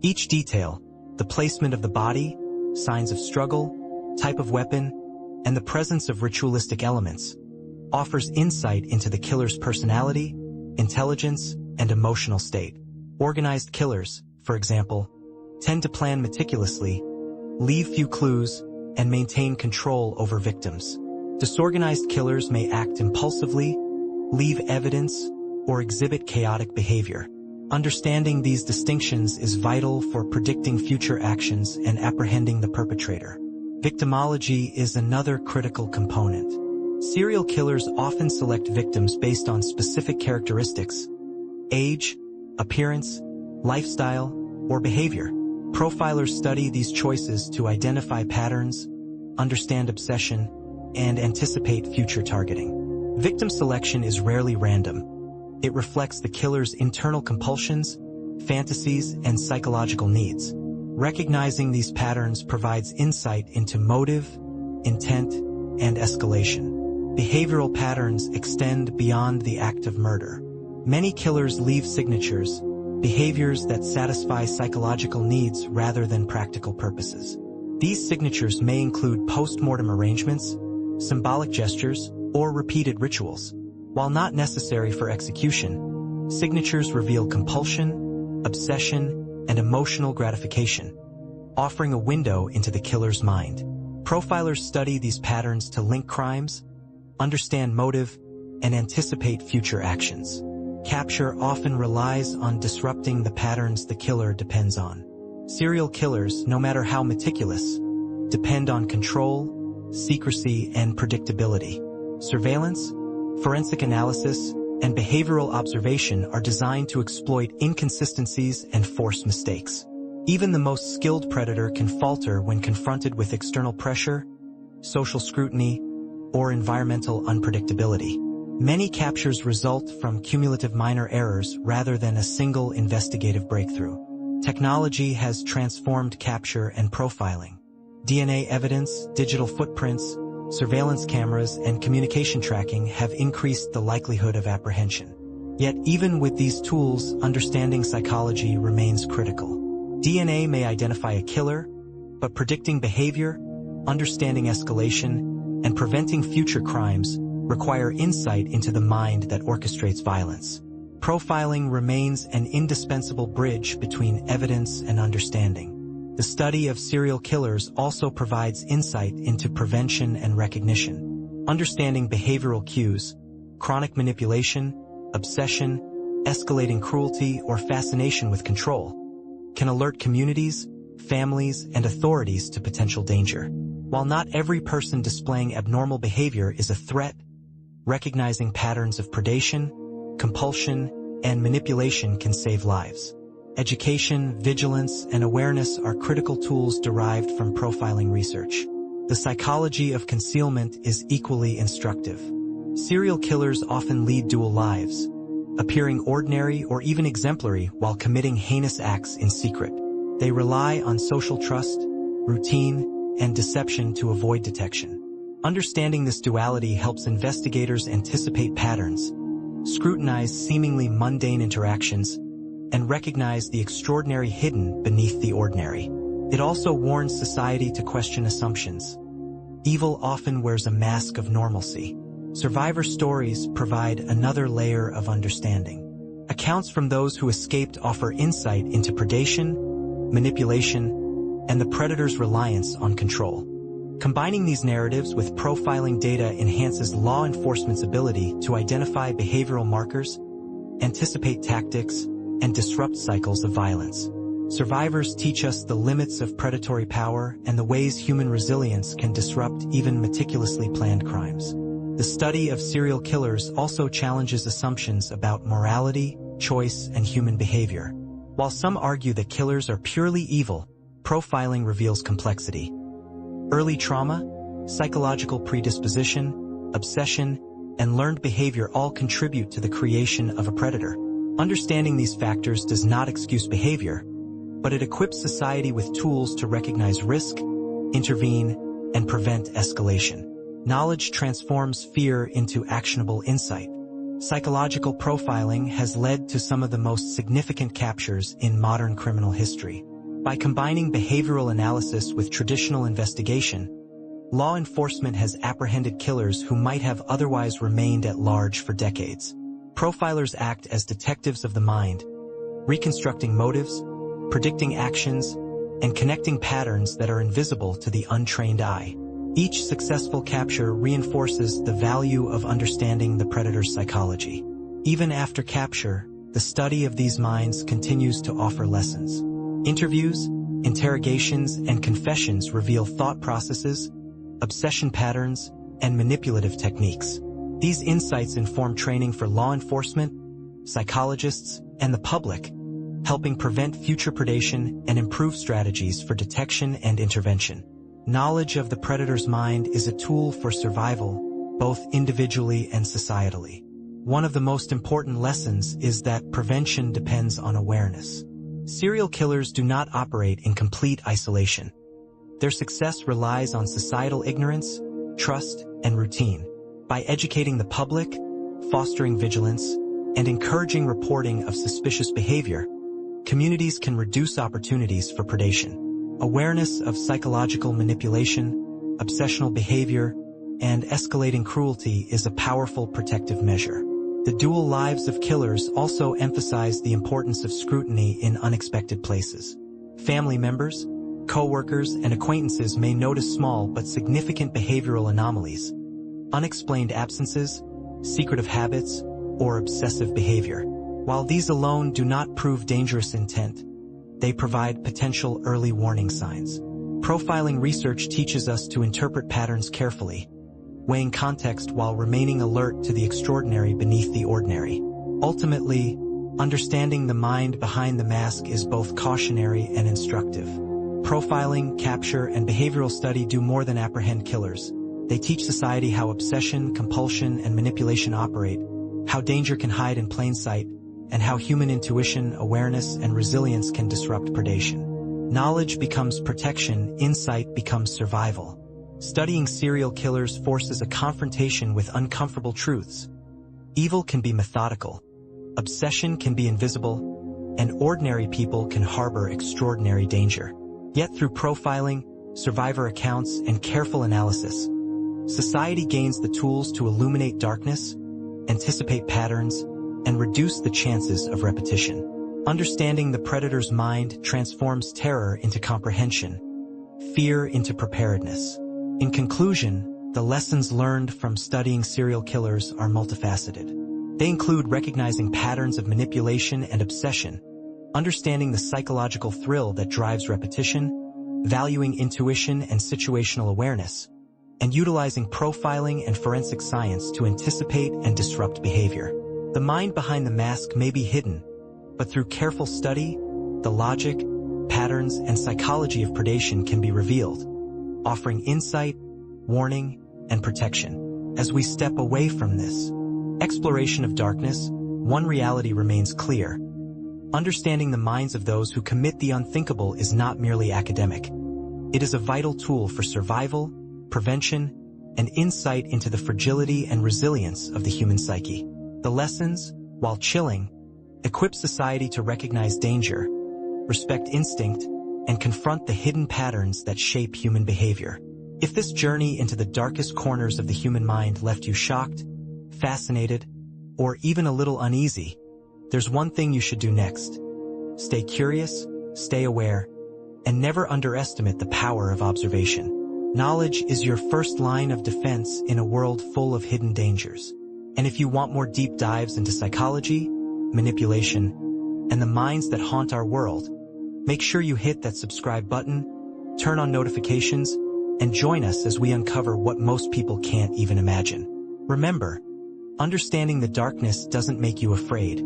Each detail, the placement of the body, signs of struggle, type of weapon, and the presence of ritualistic elements, offers insight into the killer's personality, intelligence, and emotional state. Organized killers, for example, tend to plan meticulously, leave few clues, and maintain control over victims. Disorganized killers may act impulsively, leave evidence, or exhibit chaotic behavior. Understanding these distinctions is vital for predicting future actions and apprehending the perpetrator. Victimology is another critical component. Serial killers often select victims based on specific characteristics: age, appearance, lifestyle, or behavior. Profilers study these choices to identify patterns, understand obsession, and anticipate future targeting. Victim selection is rarely random. It reflects the killer's internal compulsions, fantasies, and psychological needs. Recognizing these patterns provides insight into motive, intent, and escalation. Behavioral patterns extend beyond the act of murder. Many killers leave signatures, behaviors that satisfy psychological needs rather than practical purposes. These signatures may include post-mortem arrangements, symbolic gestures, or repeated rituals. While not necessary for execution, signatures reveal compulsion, obsession, and emotional gratification, offering a window into the killer's mind. Profilers study these patterns to link crimes, understand motive, and anticipate future actions. Capture often relies on disrupting the patterns the killer depends on. Serial killers, no matter how meticulous, depend on control, secrecy, and predictability. Surveillance, forensic analysis, and behavioral observation are designed to exploit inconsistencies and force mistakes. Even the most skilled predator can falter when confronted with external pressure, social scrutiny, or environmental unpredictability. Many captures result from cumulative minor errors rather than a single investigative breakthrough. Technology has transformed capture and profiling. DNA evidence, digital footprints, surveillance cameras, and communication tracking have increased the likelihood of apprehension. Yet even with these tools, understanding psychology remains critical. DNA may identify a killer, but predicting behavior, understanding escalation, and preventing future crimes require insight into the mind that orchestrates violence. Profiling remains an indispensable bridge between evidence and understanding. The study of serial killers also provides insight into prevention and recognition. Understanding behavioral cues, chronic manipulation, obsession, escalating cruelty, or fascination with control can alert communities, families, and authorities to potential danger. While not every person displaying abnormal behavior is a threat, recognizing patterns of predation, compulsion, and manipulation can save lives. Education, vigilance, and awareness are critical tools derived from profiling research. The psychology of concealment is equally instructive. Serial killers often lead dual lives, appearing ordinary or even exemplary while committing heinous acts in secret. They rely on social trust, routine, and deception to avoid detection. Understanding this duality helps investigators anticipate patterns, scrutinize seemingly mundane interactions, and recognize the extraordinary hidden beneath the ordinary. It also warns society to question assumptions. Evil often wears a mask of normalcy. Survivor stories provide another layer of understanding. Accounts from those who escaped offer insight into predation, manipulation, and the predator's reliance on control. Combining these narratives with profiling data enhances law enforcement's ability to identify behavioral markers, anticipate tactics, and disrupt cycles of violence. Survivors teach us the limits of predatory power and the ways human resilience can disrupt even meticulously planned crimes. The study of serial killers also challenges assumptions about morality, choice, and human behavior. While some argue that killers are purely evil, profiling reveals complexity. Early trauma, psychological predisposition, obsession, and learned behavior all contribute to the creation of a predator. Understanding these factors does not excuse behavior, but it equips society with tools to recognize risk, intervene, and prevent escalation. Knowledge transforms fear into actionable insight. Psychological profiling has led to some of the most significant captures in modern criminal history. By combining behavioral analysis with traditional investigation, law enforcement has apprehended killers who might have otherwise remained at large for decades. Profilers act as detectives of the mind, reconstructing motives, predicting actions, and connecting patterns that are invisible to the untrained eye. Each successful capture reinforces the value of understanding the predator's psychology. Even after capture, the study of these minds continues to offer lessons. Interviews, interrogations, and confessions reveal thought processes, obsession patterns, and manipulative techniques. These insights inform training for law enforcement, psychologists, and the public, helping prevent future predation and improve strategies for detection and intervention. Knowledge of the predator's mind is a tool for survival, both individually and societally. One of the most important lessons is that prevention depends on awareness. Serial killers do not operate in complete isolation. Their success relies on societal ignorance, trust, and routine. By educating the public, fostering vigilance, and encouraging reporting of suspicious behavior, communities can reduce opportunities for predation. Awareness of psychological manipulation, obsessional behavior, and escalating cruelty is a powerful protective measure. The dual lives of killers also emphasize the importance of scrutiny in unexpected places. Family members, co-workers, and acquaintances may notice small but significant behavioral anomalies, unexplained absences, secretive habits, or obsessive behavior. While these alone do not prove dangerous intent, they provide potential early warning signs. Profiling research teaches us to interpret patterns carefully, weighing context while remaining alert to the extraordinary beneath the ordinary. Ultimately, understanding the mind behind the mask is both cautionary and instructive. Profiling, capture, and behavioral study do more than apprehend killers. They teach society how obsession, compulsion, and manipulation operate, how danger can hide in plain sight, and how human intuition, awareness, and resilience can disrupt predation. Knowledge becomes protection, insight becomes survival. Studying serial killers forces a confrontation with uncomfortable truths. Evil can be methodical, obsession can be invisible, and ordinary people can harbor extraordinary danger. Yet through profiling, survivor accounts, and careful analysis, society gains the tools to illuminate darkness, anticipate patterns, and reduce the chances of repetition. Understanding the predator's mind transforms terror into comprehension, fear into preparedness. In conclusion, the lessons learned from studying serial killers are multifaceted. They include recognizing patterns of manipulation and obsession, understanding the psychological thrill that drives repetition, valuing intuition and situational awareness, and utilizing profiling and forensic science to anticipate and disrupt behavior. The mind behind the mask may be hidden, but through careful study, the logic, patterns, and psychology of predation can be revealed, offering insight, warning, and protection. As we step away from this exploration of darkness, one reality remains clear. Understanding the minds of those who commit the unthinkable is not merely academic. It is a vital tool for survival, prevention, and insight into the fragility and resilience of the human psyche. The lessons, while chilling, equip society to recognize danger, respect instinct, and confront the hidden patterns that shape human behavior. If this journey into the darkest corners of the human mind left you shocked, fascinated, or even a little uneasy, there's one thing you should do next. Stay curious, stay aware, and never underestimate the power of observation. Knowledge is your first line of defense in a world full of hidden dangers. And if you want more deep dives into psychology, manipulation, and the minds that haunt our world, make sure you hit that subscribe button, turn on notifications, and join us as we uncover what most people can't even imagine. Remember, understanding the darkness doesn't make you afraid.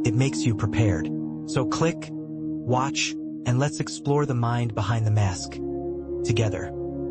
It makes you prepared. So click, watch, and let's explore the mind behind the mask together.